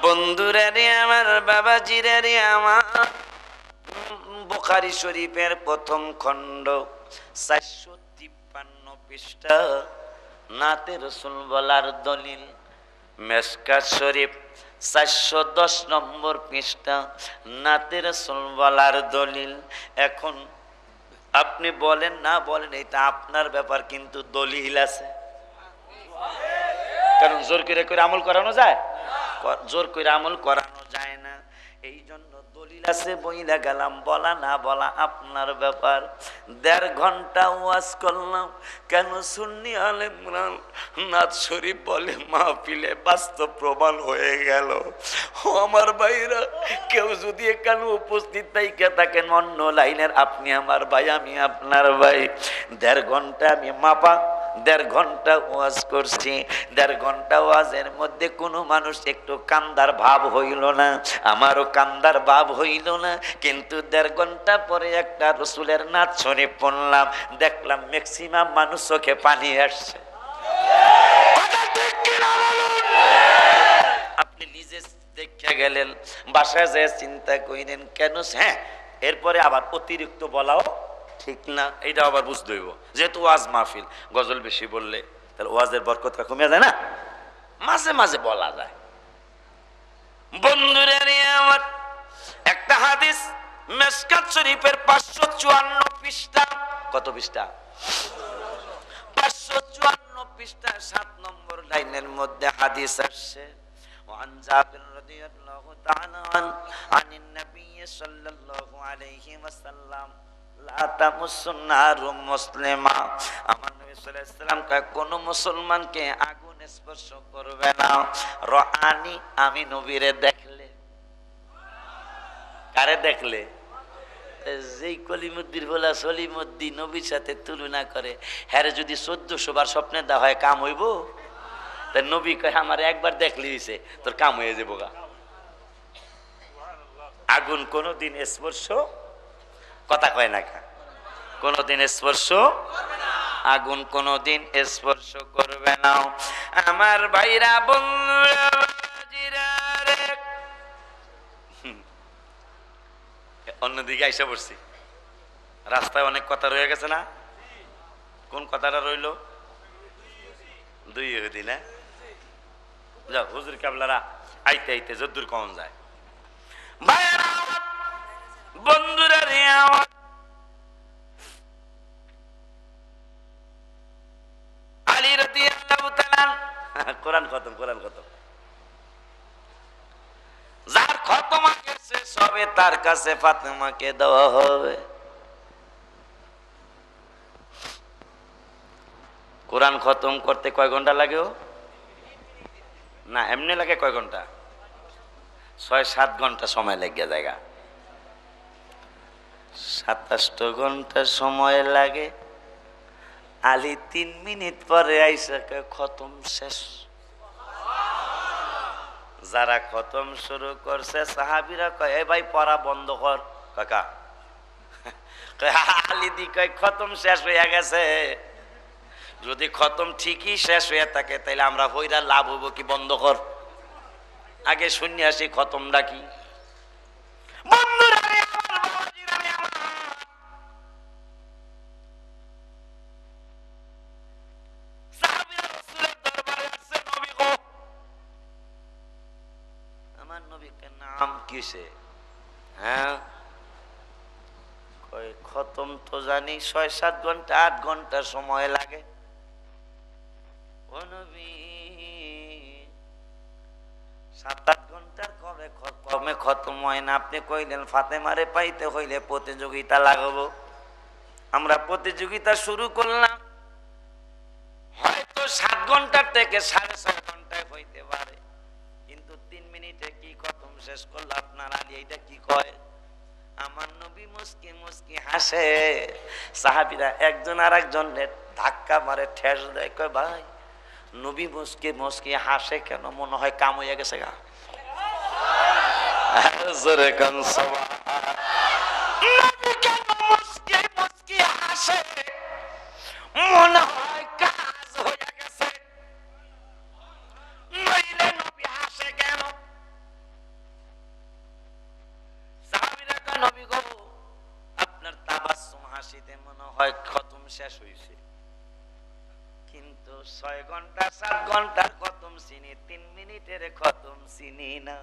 S1: বন্ধুরা রে আমার, বাবাজিরা রে আমার, বুখারী শরীফের প্রথম খণ্ড 453 পৃষ্ঠা, নাতে রাসূল বলার দলিল। মেশকাত শরীফ 410 নম্বর পৃষ্ঠা, নাতে রাসূল বলার দলিল। এখন আপনি বলেন না বলেন, এটা আপনার ব্যাপার, কিন্তু দলিল আছে। কারণ জোর করে করে আমল করানো যায়? জোর করে আমল করানো যায় না। এই জন্য দলিল আছে বইলা গেলাম, বলা না বলা আপনার ব্যাপার। 1.5 ঘন্টা ওয়াজ করলাম, কেন সুন্নি আলেমরা নাত শরীফ বলে মাহফিলে বাস্তব প্রমাণ হয়ে গেল। ও আমার ভাইরা, কেউ যদি এখানে উপস্থিত থাকেন অন্য লাইনের, আপনি আমার ভাই, আমি আপনার ভাই। 1.5 ঘন্টা আমি মাপা 1.5 ঘন্টা ওয়াজ করছি। 1.5 ঘন্টা ওয়াজের মধ্যে কোনো মানুষ একটু কান্দার ভাব হইল না, আমারও কান্দার ভাব হইল না। কিন্তু 1.5 ঘন্টা পরে একটা রাসূলের নাত শরীফ পড়লাম, দেখলাম ম্যাক্সিমাম মানুষ চোখে পানি আসছে। আপনি নিজে দেখে গেলেন, বাসায় যেয়ে চিন্তা করিলেন কেন। হ্যাঁ, এরপরে আবার অতিরিক্ত বলাও ঠিক না, এটা আবার বুঝতে হইব। যেহেতু ওয়াজ মাহফিল, গজল বেশি বললে তাহলে ওয়াজের বরকতটা কমে যায় না, মাঝে মাঝে বলা যায়। বন্ধুরা রে আমার, একটা হাদিস মেশকাত শরীফের 554 পৃষ্ঠা, কত পৃষ্ঠা? 554 পৃষ্ঠা 7 নম্বর লাইনের মধ্যে হাদিস আসছে। وعن جابر رضي الله تعالى عنه عن النبي صلى الله عليه وسلم لا تمس النار مسلما। আমার নবী সাল্লাল্লাহু আলাইহি ওয়াসাল্লাম কয়, কোন মুসলমানকে আগুন স্পর্শ করবে না। রাআনি, আমি নবীরে দেখলে। কারে দেখলে? যেই কলিমুদ্দির বলা সলিমুদ্দিন নবীর সাথে তুলনা করে, হ্যাঁ যদি 1400 বার স্বপ্নে দেওয়া হয়, কাম হইব? তাই নবী কয়, আমার একবার দেখলে হইছে, তোর কাম হয়ে যাবো গা। আগুন কোনদিন স্পর্শ, কথা কয় না, কোনদিন স্পর্শ, আগুন কোনদিন স্পর্শ করবে না। আমার ভাইরা বন্ধুরা, অন্যদিকে আইসা পড়ছি, রাস্তায় অনেক কথা রয়ে গেছে না? কোন কথাটা রইল? 2 ইহুদি না? যাও, হুজুর কাবলারা আইতে আইতে যদ্দুর কমন যায়। ভাইরা বন্ধুরা রে আমার, আলী রাদিয়াল্লাহু তাআলা, কোরআন খতম, কোরআন খতম। যার খতম হয়েছে সবে তার কাছে ফাতেমাকে দেওয়া হবে। কোরআন খতম করতে কয় ঘন্টা লাগে? না, এমনি লাগে কয় ঘন্টা? 6-7 ঘন্টা সময় লেগে জায়গা। 27 ঘন্টা সময় লাগে। আলী 3 মিনিট পরে আইসা খতম শেষ। যারা খতম শুরু করছে সাহাবীরা কয়, এ ভাই পড়া বন্ধ কর। কাকা আলী দি কয়, খতম শেষ হয়ে গেছে। যদি খতম ঠিকই শেষ হয়ে থাকে তাইলে আমরা হইরা লাভ হইব কি? বন্ধ কর, আগে শুনি আসি খতমটা কি। আমার নবীকে নাম কিসে? হ্যাঁ, খতম তো জানি 6-7 ঘন্টা 8 ঘন্টা সময় লাগে। ও নবী, 7-8 ঘন্টার কমে খতম হয় না। আপনি কইলেন ফাতেমারে পাইতে হইলে প্রতিযোগিতা লাগাবো। আমরা প্রতিযোগিতা শুরু করলাম, হয়তো 7 ঘন্টার থেকে 6.5 ঘন্টায় হইতে পারে, কিন্তু 3 মিনিটে কি খতম শেষ করলো আপনার আলী? এইটা কি কয়? আমার নবী মুস্কি মুস্কি হাসে, সাহাবীরা একজন আর একজনের ধাক্কা মারে, ঠেস দেয়, কয় ভাই নবী মুস্কি মুস্কি হাসে কেন, মনে হয় কাম হইয়া গেছে গা। জোরে কান সুবহানাল্লাহ। নবী কেন মুস্কি মুস্কি হাসে, মনে হয় কাজ হইয়া গেছে, নইলে নবী হাসে কেন? সাহাবীরা কয় নবী গো আপনার তাবাসসুম হাসিতে মনে হয় খতম শেষ হইছে, কিন্তু 6 ঘন্টা 7 ঘন্টার খতম চিনি, 3 মিনিটের খতম চিনি না।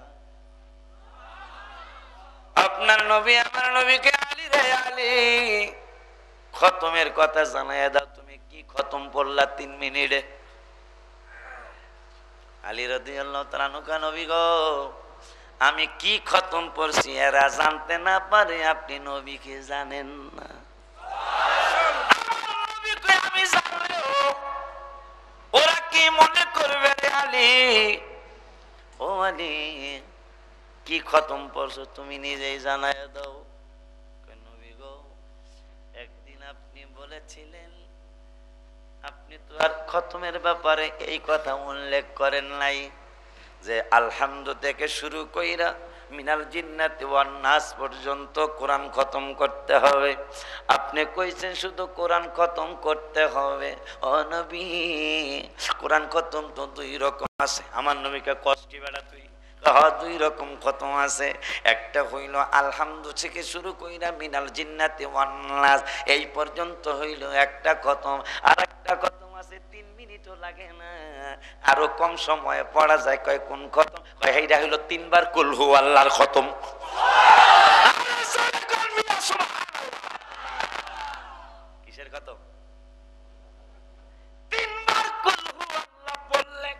S1: আপনার নবী আমার নবীকে আলী রে আলী, খতমের কথা জানাইয়া দাও, তুমি কি খতম পড়লা 3 মিনিটে? আলী রাদিয়াল্লাহু তাআলা নূকা, নবী গো আমি কি খতম পড়ছি এরা জানতে না পারে, আপনি নবীকে জানেন না। আমি জানলেও ওরা কি মনে করবে রে আলী? ও আলী কি খতম পড়ছো তুমি নিজেই জানাইয়া দাও। নবী গো একদিন আপনি বলেছিলেন, আপনি তো আর খতমের ব্যাপারে এই কথা উল্লেখ করেন নাই যে আলহামদু থেকে শুরু কইরা মিনাল জিন্নাতি ওয়ান নাস পর্যন্ত কোরআন খতম করতে হবে। আপনি কইছেন শুধু কোরআন খতম করতে হবে। ও নবী কোরআন খতম তো 2 রকম আছে। আমার নবীকে কষ্টি বেড়া তুই, 2 রকম খতম আছে। একটা হইল আলহামদু থেকে শুরু কইরা মিনাল জিন্নাতি ওয়ান নাস এই পর্যন্ত হইল একটা খতম, আর একটা খতম আছে 3 মিনিটও লাগে না, আরো কম সময়ে পড়া যায়। কয় কোন খতম? কয় এইটা হইল 3 বার কুল হু আল্লাহর খতম। কিসের খতম? 3 বার কুল হু আল্লাহ পড়লে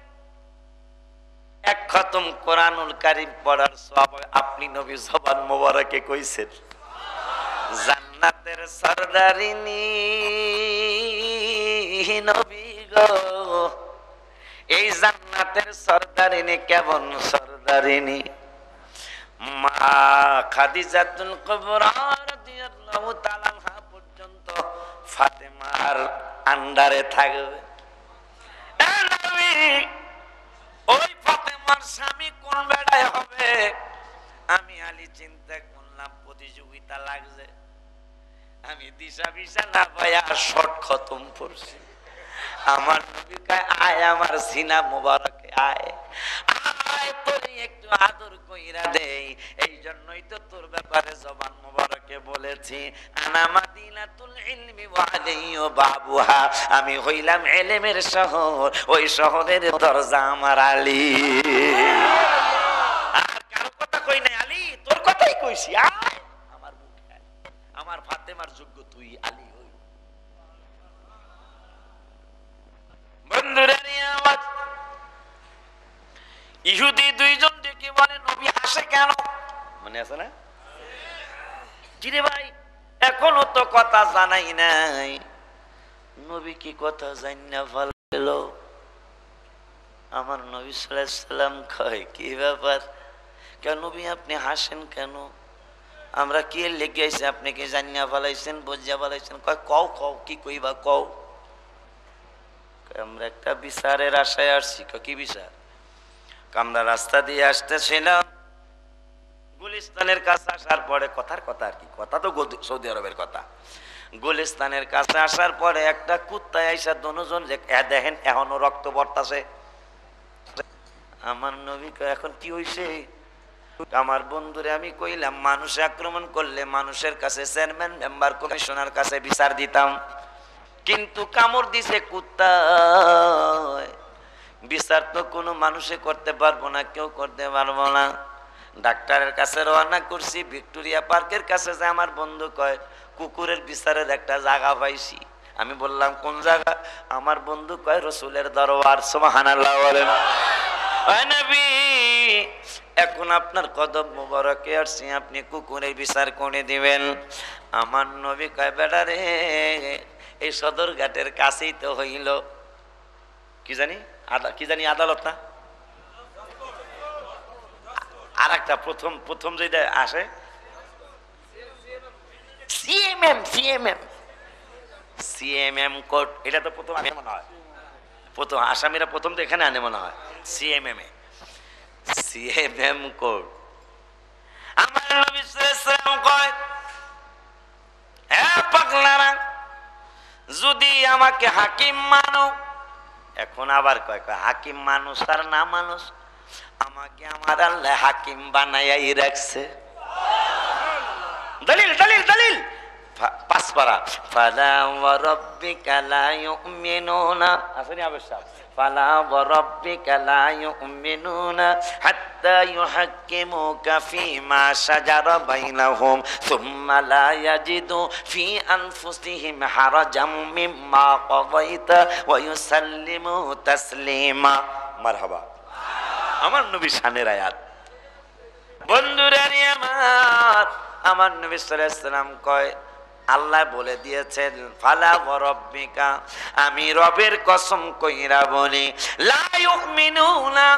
S1: এক খতম কোরআনুল কারীম পড়ার সওয়াব। আপনি নবী জবান মোবারকে কইছেন জান্নাতের সরদারিনী নবী গো, এই জান্নাতের সরদারিনী কেমন সরদারিনী? মা খাদিজাতুল কুবরা রাদিয়াল্লাহু তাআলা আনহা পর্যন্ত ফাতেমার আন্ডারে থাকবে। এ নবী ওই ফাতেমার স্বামী কোন বেড়ায় হবে? আমি আলী চিন্তা করলাম প্রতিযোগিতা লাগছে, আমি দিশা বিশা না পাইয়া শর্ট খতম পড়ছি। আমার নবী কয় আয় আমার সিনা মোবারকে আয়, আয় তোরে একটু আদর কইরা দেই। এই জন্যই তো তোর ব্যাপারে জবান মোবারকে বলেছি আনা মাদিনাতুল ইলমি ওয়া আলাইহি বাবুহা, আমি হইলাম ইলমের শহর, ওই শহরের দরজা আমার আলী। আর কারো কথা কই নাই, আলী তোর কথাই কইছি, আয় আমার বুকে, আমার ফাতেমার যোগ্য তুই আলী হই। বন্ধুরা নিয়ামত ইহুদি 2 জন ডেকে বলে নবী হাসে কেন? মনে আছে না? কিরে ভাই এখনো তো কথা জানাই নাই, নবী কি কথা জানা ফেললো? আমার নবী সাল্লাল্লাহু আলাইহি সাল্লাম কয় কি ব্যাপার, কেন নবী আপনি হাসেন কেন? আমরা কি লেগে আইছি, আপনি কি জানা ফেলাইছেন, বুঝিয়া ফেলাইছেন? কয় কও কও কি কইবা কও। আমরা একটা বিচারের আশায় আসছি। কি বিচার? আমরা রাস্তা দিয়ে আসতেছিলাম, গুলিস্তানের কাছে আসার পরে, কথার কথা আর কি, কথা তো সৌদি আরবের কথা, গুলিস্তানের কাছে আসার পরে একটা কুত্তায় আইসা দুজন যে দেখেন এখনো রক্ত বর্তাছে। আমার নবী এখন কি হইছে? আমার বন্ধুরে আমি কইলাম মানুষ আক্রমণ করলে মানুষের কাছে চেয়ারম্যান মেম্বার কমিশনার কাছে বিচার দিতাম, কিন্তু কামড় দিছে কুত্তা, বিচার তো কোনো মানুষে করতে পারবো না, কেউ করতে পারবো না। ডাক্তারের কাছে রওনা করছি, ভিক্টোরিয়া পার্কের কাছে যে আমার বন্ধু কয় কুকুরের বিচারের একটা জায়গা পাইছি। আমি বললাম কোন জায়গা? আমার বন্ধু কয় রসুলের দরবার। সুবহানাল্লাহ বলেন। নবী এখন আপনার কদম মোবারকে আসছি, আপনি কুকুরের বিচার করে দিবেন। আমার নবী কয় বেটা রে এই সদরঘাটের কাছেই তো হইল কি জানি আদালত না, আর একটা প্রথম যেটা আসে সিএমএম সিএমএম কোড, এটা তো প্রথম আনে মনে হয়, প্রথম আসামিরা প্রথম তো এখানে আনে মনে হয় সিএমএম এ, সিএমএম কোড। আমার নবী সাল্লাল্লাহু আলাইহি ওয়াসাল্লাম কয়, হ্যাঁ পাগলারা, যদি আমাকে হাকিম মানো, এখন আবার কয় হাকিম মানুষ আর না মানুষ, আমাকে আমার আল্লাহ হাকিম বানাইয়াই রাখছে। দলিল দলিল দলিল পাঁচ পারা, ফালা ওয়া রাব্বিকা লা ইউমিনুনা, আসেনি অবশ্য, ফালা ওয়া রাব্বিকা লা ইউমিনুনা হাত্তা ইউহাক্কিমুকা ফীমা শাজারা বাইনাহুম সুম্মা লা ইয়াজিদু ফী আনফুসিহিম হারাজাম মিম্মা কাযাইতা ওয়া ইউসাল্লিমু তাসলিমা। মারহাবা। আমার নবী শানের আয়াত। বন্ধুরা আমার নবী সাল্লাল্লাহু আলাইহি ওয়াসাল্লাম কয়, আল্লাহ বলে দিয়েছেন ফালা ওয়া রাব্বিকা, আমি রবের কসম কইরা বলি, লা ইউমিনুনা,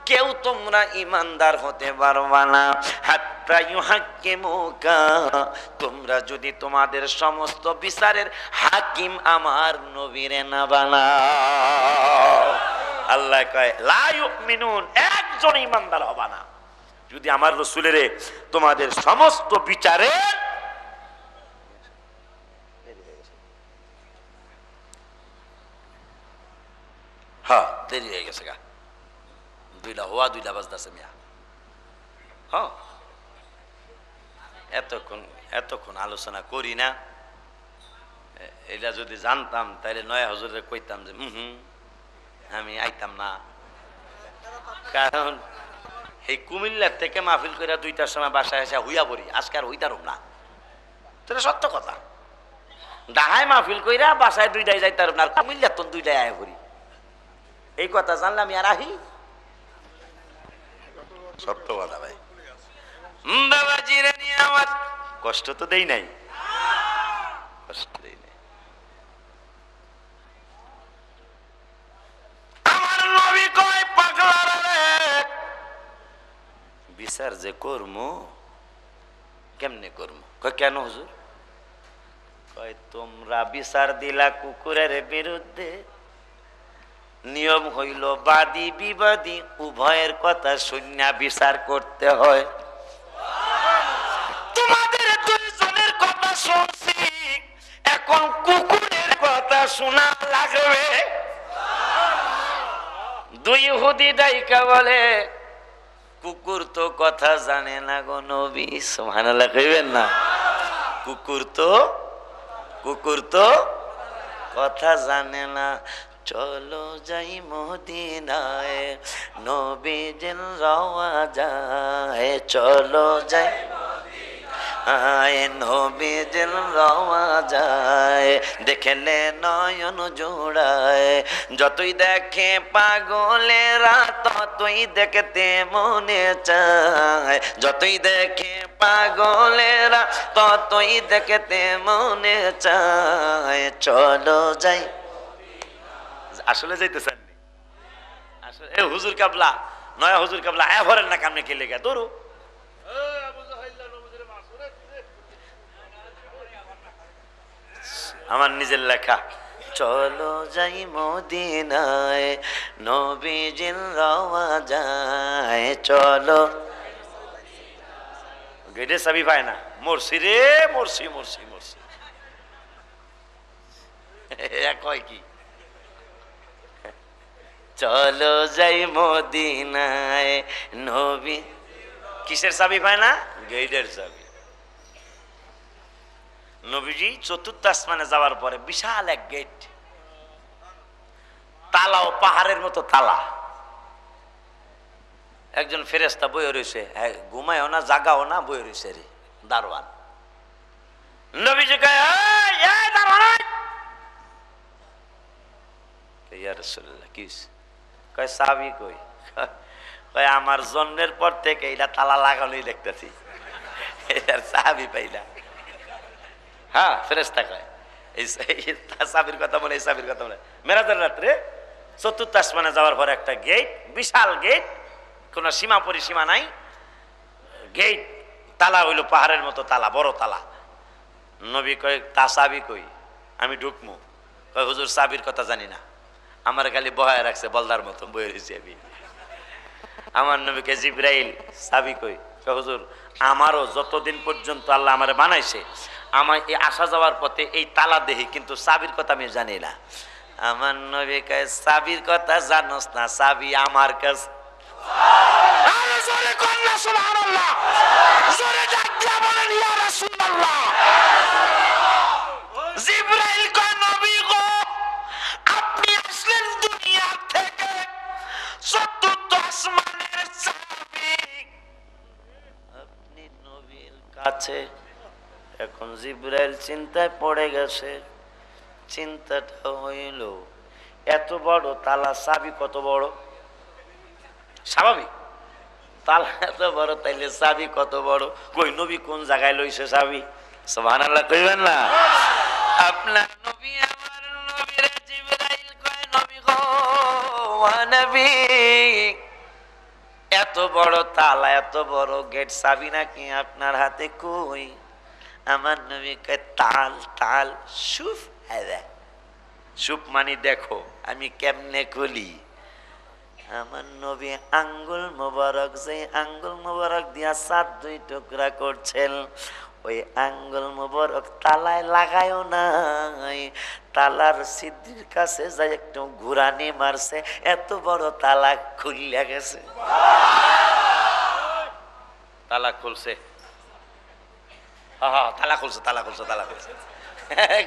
S1: কেউ তোমরা ঈমানদার হতে পারবা না, হাত্তা ইউহাক্কিমুকা, তোমরা যদি তোমাদের সমস্ত বিচারের হাকিম আমার নবীরে না বানাও। আল্লাহ কয় লা ইউমিনুন, একজন ঈমানদার হবা না যদি আমার রাসূলের তোমাদের সমস্ত বিচারে, হ্যাঁ দেরি হয়ে গেছে গা, দুইটা হওয়া দুইটা বাজতেছে মিয়া। হ্যাঁ এতক্ষণ আলোচনা করি না, এটা যদি জানতাম তাহলে নয়া হুজুরে কইতাম যে আমি আইতাম না, কারণ এই কুমিল্লার থেকে মাহফিল করে 2টার সময় বাসায় এসে হইয়া পড়ি, আজকে আর হইতারম না, তোরা সত্য কথা। ডাহায় মাহফিল কইরা বাসায় 2টায় যাইতারম না, আর কুমিল্লার তো 2টায় আয় পড়ি, এই কথা জানলাম আর আহি, সত্য কথা ভাই। বাবাজিরা নিয়ে আমার কষ্ট তো দেই নাই, কষ্ট দেই নাই। আমার নবী কয় পাগলারা রে, বিচার যে করমু কেমনে করমু? কয় কেন হুজুর? কয় তোমরা বিচার দিলা কুকুরের বিরুদ্ধে, নিয়ম হইল বাদী বিবাদী উভয়ের কথা শুনিয়া বিচার করতে হয়। তোমাদের দুইজনের কথা শুনছি, এখন কুকুরের কথা শোনা লাগবে। দুই ইহুদি ডাইকা বলে, কুকুর তো কথা জানে না গো নবী, সুবহানাল্লাহ কইবেন না? কুকুর তো কথা জানে না, চলো যাই মদিনায় নবীজির রওয়া যায়, চলো যাই নবীজির রওয়া যায়, দেখলে নয়ন জোড়ায়, যতই দেখে পাগলেরা ততই দেখতে মনে চায়, যতই দেখে পাগলেরা ততই দেখতে মনে চায়, চলো যাই। আসলে যাইতেছেন আসলে এ হুজুর কাবলা, নয়া হুজুর কাবলা এ ভরেন না কামনে কে লেগে দৌড়ো, আমার নিজের লেখা, চলো যাই মদিনায় নবীজির রওয়া যায়, চলো। গেটে চাবি পায় না, মরছি রে মরছি মরছি মরছি, কয় কি চলো যাই মদিনায় নবী, কিসের চাবি পায় না? গেটের চাবি। নবীজি চতুর্থ আসমানে যাওয়ার পরে বিশাল এক গেট, তালাও পাহাড়ের মতো তালা, একজন ফেরেশতা বয়ে রয়েছে, ঘুমায়ও না জাগাও না, বয়ে রয়েছে রে দারোয়ান। নবীজি কয় এই দারোয়ান, ইয়া রাসূলুল্লাহ কি কয় চাবি কই? কয় আমার জন্মের পর থেকে এটা তালা লাগানোই দেখতেছি, এটার চাবি পাইলা। হ্যাঁ ফেরেশতা কয় এই চাবির কথা বলে, এই চাবির কথা বলে। মেরাজের রাত্রে চতুর্থ আসমানে যাওয়ার পর একটা গেট, বিশাল গেট, কোন সীমা পরিসীমা নাই, গেট তালা হইল পাহাড়ের মতো তালা, বড় তালা। নবী কয় তা চাবি কই? আমি ঢুকমু। কয় হুজুর চাবির কথা জানি না, আমার খালি বহায় রাখছে বলদার মতো বয়ে রয়েছি আমি। আমার নবীকে জিবরাইল চাবি কই? কয় হুজুর আমারও যতদিন পর্যন্ত আল্লাহ আমারে বানাইছে আমার এই আসা যাওয়ার পথে এই তালা দেহি, কিন্তু চাবির কথা আমি জানি না। আমার নবী কয় চাবির কথা জানোস না, চাবি আমার কাছে। জিবরাইল কয় নবী গো আপনি আসলেন দুনিয়া থেকে চতুর্থ আসমানের চাবি আপনি নবীর কাছে। এখন জিবরাইল চিন্তায় পড়ে গেছে। চিন্তাটা হইল এত বড় তালা, চাবি কত বড়? স্বাভাবিক তালা এত বড়, তাইলে চাবি কত বড়? কই নবী কোন জায়গায় লইছে চাবি? সুবহানাল্লাহ কইবেন না? আপনার নবী আমার নবীর জিবরাইল কয় নবী গো নবী এত বড় তালা, এত বড় গেট, চাবি নাকি আপনার হাতে? কই? আমার নবী কয় তাল তাল সুফ হাদা। সুফ মানে দেখো আমি কেমনে খুলি। আমার নবী আঙ্গুল মোবারক, যে আঙ্গুল মোবারক দিয়া 7 টুকরা করছেন, ওই আঙ্গুল মোবারক তালায় লাগায়ও নাই, তালার সিদ্ধির কাছে যাই একটু ঘুরানি মারছে, এত বড় তালা খুলিয়া গেছে। তালা খুলছে, তালা খুলছে, তালা খুলছে, তালা খুলছে,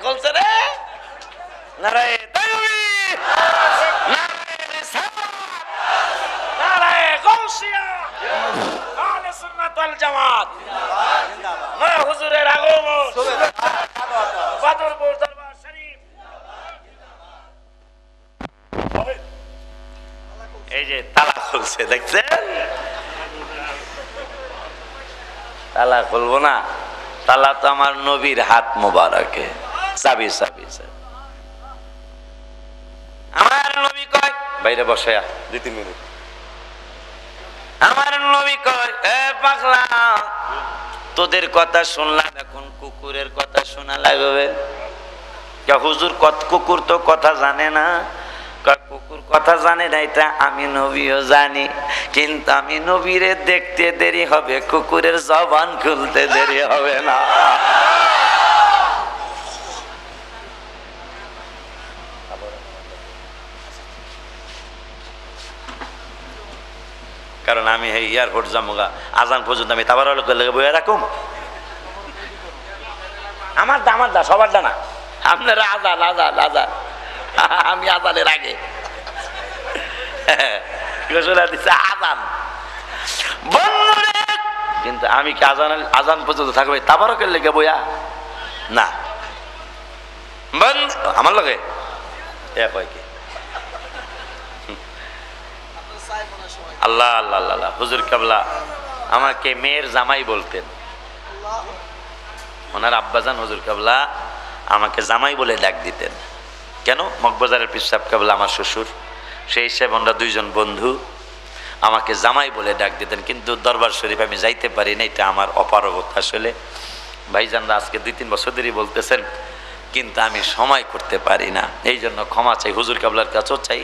S1: খুলছে রে। নারায়ে তাকবীর, নারায়ে রিসালাত, নারায়ে গাউসিয়া, আহলে সুন্নাত ওয়াল জামাত, মা হুজুরের আগমন, বাদরপুর দরবার শরীফ। এই যে তালা খুলছে দেখছেন? তালা খুলবো না? তালা তো আমার নবীর হাত মোবারকে, চাবি চাবি চাবি। আমার নবী কয় বাইরে বসে 2-3 মিনিট। আমার নবী কয় এ পাগলা তোদের কথা শুনলাম, এখন কুকুরের কথা শোনা লাগবে। হুজুর কুকুর তো কথা জানে না। কুকুর কথা জানে না এটা আমি নবীও জানি, কিন্তু আমি নবীরে দেখতে দেরি হবে, কুকুরের জবান খুলতে দেরি হবে না। কারণ আমি এই এয়ারপোর্ট যামুগা, আজান পর্যন্ত আমি তাবার লেগে বইয়া রাখুম। আমার দা আমার দা সবার দা না, আপনারা আজান আজান আজান, আমি আজানের আগে আজান বন্ধুরে, কিন্তু আমি কি আজান আজান পর্যন্ত থাকবে তাবারকের লেগে বইয়া না? বন্ধ আমার লগে এ কয় কি আল্লাহ আল্লাহ আল্লাহ। হুজুর কেবলা আমাকে মেয়ের জামাই বলতেন, ওনার আব্বাজান হুজুর কেবলা আমাকে জামাই বলে ডাক দিতেন। কেন? মগবাজারের পীর সাহেব কেবলা আমার শ্বশুর, সেই হিসাবে আমরা 2 জন বন্ধু আমাকে জামাই বলে ডাক দিতেন। কিন্তু দরবার শরীফ আমি যাইতে পারি না, এটা আমার অপারগতা। আসলে ভাইজানরা আজকে 2-3 বছর ধরে বলতেছেন, কিন্তু আমি সময় করতে পারি না, এই জন্য ক্ষমা চাই। হুজুর কেবলার কাছেও চাই,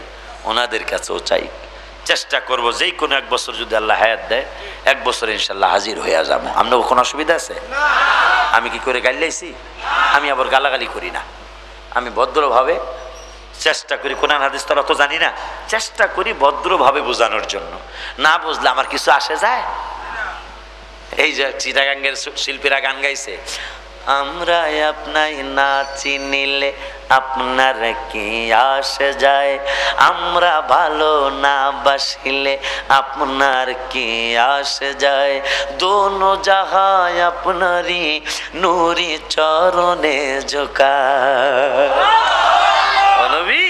S1: ওনাদের কাছেও চাই। চেষ্টা করব যেই কোনো 1 বছর যদি আল্লাহ হায়াত দেয়, 1 বছর ইনশাল্লাহ হাজির হয়ে যাবো। আপনার কোনো অসুবিধা আছে? আমি কি করে গাইলাইছি? আমি আবার গালাগালি করি না, আমি ভদ্রভাবে চেষ্টা করি। কোরআন হাদিস তো অত জানি না, চেষ্টা করি ভদ্রভাবে বোঝানোর জন্য। না বুঝলে আমার কিছু আসে যায়? এই যে চিটাগাঙ্গের শিল্পীরা গান গাইছে, আমরা আপনাই না চিনিলে আপনার কি আসে যায়, আমরা ভালো না বাসিলে আপনার কি আসে যায়, দোনো জাহায় আপনারই নূরি চরণে ঝোকায়। নবী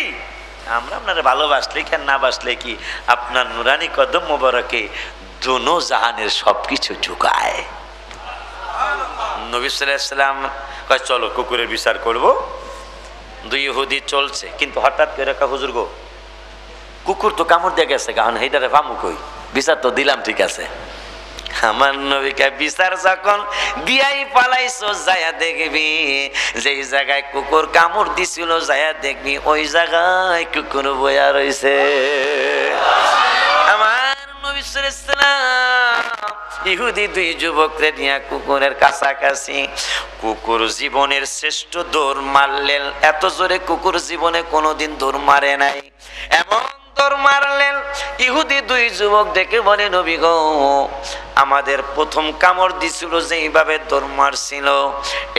S1: আমরা আপনারা ভালোবাসলে কি আর না বাসলে কি, আপনার নুরানি কদম মোবারকে দোনো জাহানের সবকিছু ঝুঁকায়। নবী সাল্লাল্লাহু আলাইহি ওয়াসাল্লাম কয় চলো কুকুরের বিচার করব। 2 ইহুদি চলছে, কিন্তু হঠাৎ করে হুজুর গো কুকুর তো কামড় দিয়ে গেছে, কারণ হেইটারে ফামু কই, বিচার তো দিলাম ঠিক আছে, আমার নবীকে বিচার যখন দিয়াই পালাইছো, যায়া দেখবি যেই জায়গায় কুকুর কামড় দিছিল, যায়া দেখবি ওই জায়গায় কুকুর বয়া রইছে। আমার নবী সাল্লাল্লাহু আলাইহি ওয়াসাল্লাম ইহুদি দুই যুবকরে নিয়ে কুকুরের কাছাকাছি, কুকুর জীবনের শ্রেষ্ঠ দৌড় মারলেন। এত জোরে কুকুর জীবনে কোনোদিন দৌড় মারে নাই, এমন দৌড় মারলেন। ইহুদি দুই যুবক দেখে বলে, নবী গো, আমাদের প্রথম কামড় দিছিল যেইভাবে দৌড় মারছিল,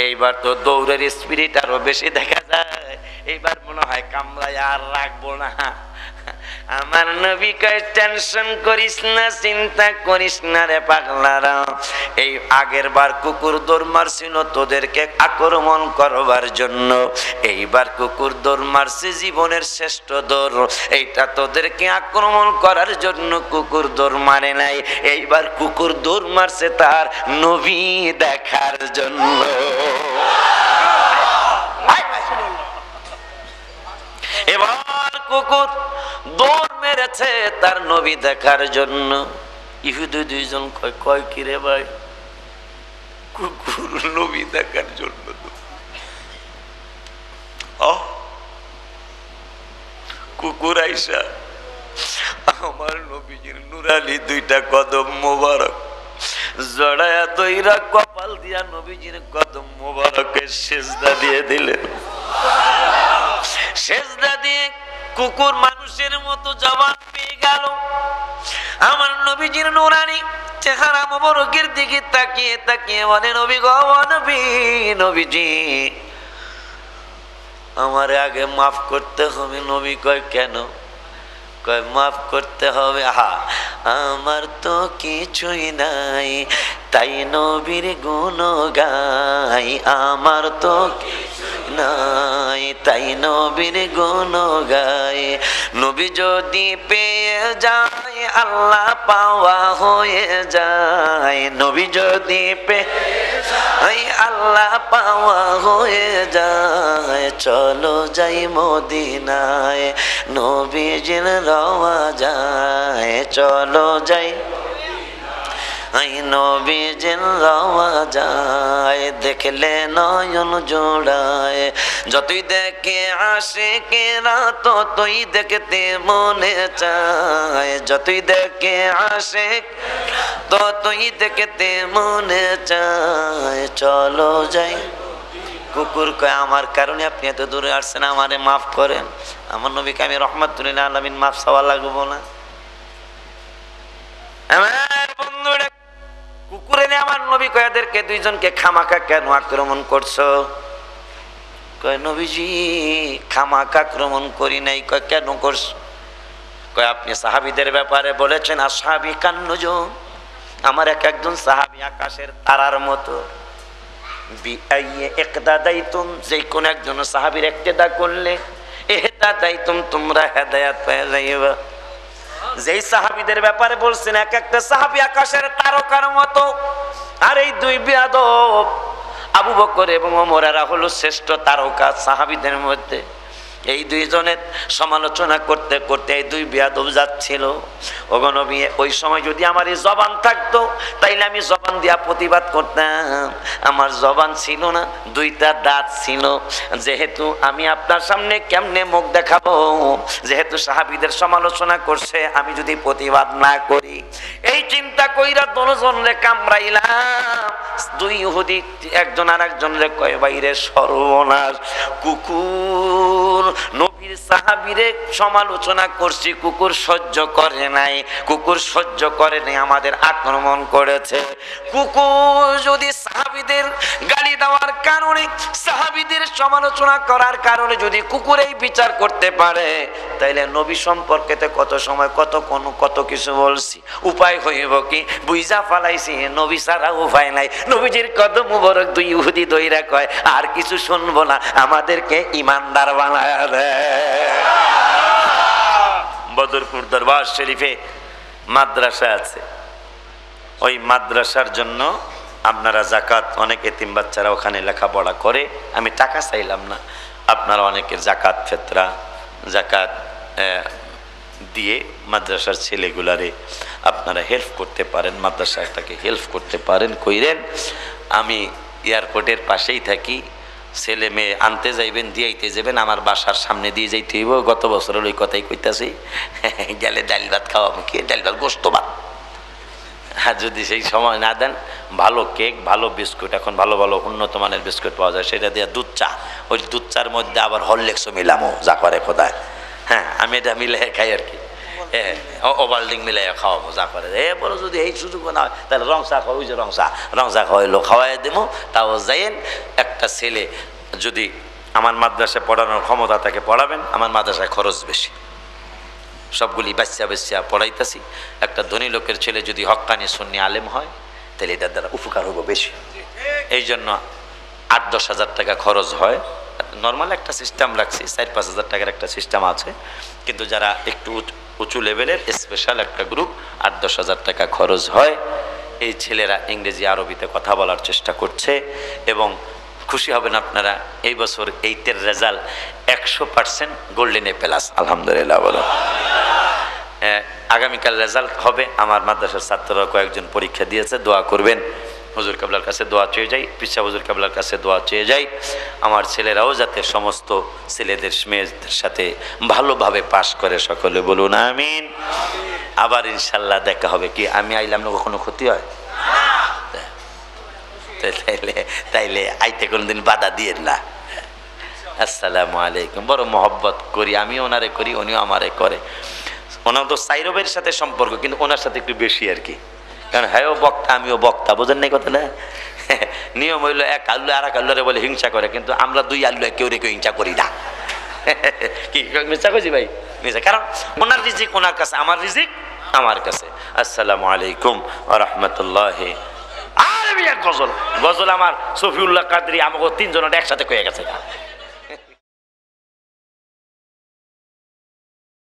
S1: এইবার তো দৌড়ের স্পিরিট আরো বেশি দেখা যায়, এইবার মনে হয় কামড়ায় আর রাখবো না। আমার নবী কয়, টেনশন করিস না, চিন্তা করিস না রে পাগলারা, এই আগের বার কুকুর দৌড় মারছিল তোদেরকে আক্রমণ করবার জন্য, এইবার কুকুর দৌড় মারছে জীবনের শ্রেষ্ঠ দৌড়, এইটা তোদেরকে আক্রমণ করার জন্য কুকুর দৌড় মারে নাই, এইবার কুকুর দৌড় মারছে তার নবী দেখার জন্য। এবার কুকুর দৌড় মেরেছে তার নবী দেখার জন্য। ইহুদি দুইজন কয়, কয় কি রে ভাই, কুকুর নবী দেখার জন্য? কুকুর আইসা আমার নবীজির নুরানি দুইটা কদম মোবারক জড়ায়া দইরা কপাল দিয়া নবীজির কদম মোবারকের সেজদা দিয়ে দিলেন। সেজদা দিয়ে কুকুর মানুষের মতো জবান পেয়ে গেল। আমার নবীজির নুরানি চেহারা মোবারকের দিকে তাকিয়ে তাকিয়ে বলে, নবী গো, নবী, নবীজি আমারে আগে মাফ করতে হবে। নবী কয়, কেন? কয়, মাফ করতে হবে, আমার তো কিছুই নাই, তাই নবীর গুণ গাই, আমার তো নাই, তাই নবীর গুণ গাই। নবী যদি পেয়ে যায় আল্লাহ পাওয়া হয়ে যায়, নবী যদি পেয়ে আল্লাহ পাওয়া হয়ে যায়, চলো যাই মদিনায় নবীজির রওয়া যায়, চলো যাই নবীজির রওয়া যায়, দেখলে নয়ন জোড়ায়, যতই দেখে আশিকেরা ততই দেখতে মনে চায়, যতই দেখে আশিক ততই দেখতে মনে চায়, চলো যাই। কুকুর কয়, আমার কারণে আপনি এত দূরে আসছেন, আমারে মাফ করেন। আমার নবীকে আমি রহমাতুল লিল আলামিন মাফ চাওয়া লাগবো না? আমার বন্ধুরা, কুকুর এনে আমার নবী কয়, এদেরকে দুইজনকে খামাখা কেন আক্রমণ করছো? কয়, নবীজি খামাখা আক্রমণ করি নাই। কয়, কেন করছো? কয়, আপনি সাহাবীদের ব্যাপারে বলেছেন আসহাবী কান্নুজুম, আমার একজন সাহাবী আকাশের তারার মতো। বিআইয়ে ইকতাদাইতুম, যে কোন একজন সাহাবীর ইক্তেদা করলে ইহতাদাইতুম, তোমরা হেদায়েত পেয়ে যাইবা। যেই সাহাবীদের ব্যাপারে বলছেন এক একটা সাহাবী আকাশের তারকার মতো, আর এই দুই বেয়াদব আবু বকর এবং ওমর এরা হলো শ্রেষ্ঠ তারকা সাহাবীদের মধ্যে। এই দুইজনের সমালোচনা করতে করতে এই দুই বেয়াদব যাচ্ছিল। ওগো নবী, ওই সময় যদি আমার এই জবান থাকতো তাইলে আমি জবান দিয়া প্রতিবাদ করতাম। আমার জবান ছিল না, দুইটা দাঁত ছিল। যেহেতু আমি আপনার সামনে কেমনে মুখ দেখাবো, যেহেতু সাহাবীদের সমালোচনা করছে, আমি যদি প্রতিবাদ না করি, এই চিন্তা কইরা দুজনরে কামড়াইলাম। দুই ইহুদি একজন আর একজনরে কয়, বাইরে সর্বনাশ, কুকুর নবীর সাহাবীরে সমালোচনা করছি, কুকুর সহ্য করে নাই, কুকুর সহ্য করে নাই, আমাদের আক্রমণ করেছে। কুকুর যদি সাহাবীদের গালি দেওয়ার কারণে, সাহাবীদের সমালোচনা করার কারণে যদি কুকুর এই বিচার করতে পারে, তাইলে নবী সম্পর্কে কত সময় কত কিছু বলছি, উপায় হইব কি? বুঝা ফালাইছি নবী ছাড়া উপায় নাই। নবীজির কদম মুবারক দুই ইহুদি দইরা কয়, আর কিছু শুনবো না, আমাদেরকে ইমানদার বানায় দেয়। বদরপুর দরবার শরীফে মাদ্রাসা আছে, ওই মাদ্রাসার জন্য আপনারা জাকাত, অনেক এতিম বাচ্চারা ওখানে লেখাপড়া করে, আমি টাকা চাইলাম না, আপনারা অনেকের জাকাত ফেতরা জাকাত দিয়ে মাদ্রাসার ছেলেগুলারে আপনারা হেল্প করতে পারেন, মাদ্রাসাটাকে হেল্প করতে পারেন, কইরেন। আমি এয়ারপোর্টের পাশেই থাকি, ছেলে মেয়ে আনতে যাইবেন, দিয়াইতে যাবেন, আমার বাসার সামনে দিয়ে যাইতে হইব। গত বছরের ওই কথাই কইতাছি, গেলে ডাল ভাত খাওয়াবো, কি ডাল ভাত, গোস্ত ভাত। আর যদি সেই সময় না দেন, ভালো কেক, ভালো বিস্কুট, এখন ভালো ভালো উন্নত মানের বিস্কুট পাওয়া যায়, সেটা দিয়ে দুধ চা, ওই দুধ চার মধ্যে আবার হরলিক্সও মিলামো, যা করে খোদায়। হ্যাঁ, আমি এটা মিলাই খাই আর কি। হ্যাঁ, ওভালডিং মিলাইয়া খাওয়াবো, যা করে। এরপরে যদি এই সুযোগ না হয়, তাহলে রং চা খাওয়া, ওই যে রং চা খাওয়াইলো, খাওয়াই দেবো। তাও যাইয়েন, একটা ছেলে যদি আমার মাদ্রাসায় পড়ানোর ক্ষমতা তাকে পড়াবেন। আমার মাদ্রাসায় খরচ বেশি, সবগুলি বাচ্চা পড়াইতেছি। একটা ধনী লোকের ছেলে যদি হক্কানি সুন্নি আলেম হয়, তাহলে এটার দ্বারা উপকার হবো বেশি। এই জন্য 8-10 হাজার টাকা খরচ হয়। নর্মাল একটা সিস্টেম রাখছি, 4-5 হাজার টাকার একটা সিস্টেম আছে। কিন্তু যারা একটু উঁচু লেভেলের স্পেশাল একটা গ্রুপ, 8-10 হাজার টাকা খরচ হয়। এই ছেলেরা ইংরেজি আরবিতে কথা বলার চেষ্টা করছে। এবং খুশি হবেন আপনারা, এই বছর 8-এর রেজাল্ট 100% গোল্ডেন এ প্লাস, আলহামদুলিল্লাহ বলো। আগামীকাল রেজাল্ট হবে। আমার মাদ্রাসার ছাত্ররা কয়েকজন পরীক্ষা দিয়েছে, দোয়া করবেন। হুজুর কাবলার কাছে দোয়া চেয়ে যাই, পিসা হুজুর কাবলার কাছে দোয়া চেয়ে যাই, আমার ছেলেরাও যাতে সমস্ত ছেলেদের মেয়েদের সাথে ভালোভাবে পাশ করে। সকলে বলুন আমিন। আবার ইনশাল্লাহ দেখা হবে। কি আমি আইলাম না, কখনো ক্ষতি হয়? তাইলে আইতে কোনদিন বাধা দিয়ে না। আসসালামু আলাইকুম। বড় মহব্বত করি, আমি ওনারে করি, উনিও আমারে করে। ওনার তো সাইরবের সাথে সম্পর্ক, কিন্তু ওনার সাথে একটু বেশি আর কি। কারণ হ্যাঁও বক্তা, আমিও বক্তা, বোঝেন নাই কথা না? নিয়ম হইল, এক আল্লু আর এক আল্লুরে বলে হিংসা করে, কিন্তু আমরা 2 আল্লু কেউ রে কেউ হিংসা করি না। কি মিথ্যা কইছি ভাই? মিথ্যা। কারণ ওনার রিজিক ওনার কাছে, আমার রিজিক আমার কাছে। আসসালামু আলাইকুম ওয়া রাহমাতুল্লাহি। আর গজল আমার সফিউল্লাহ কাদরি আমাকে 3 জনের একসাথে কয়ে গেছে।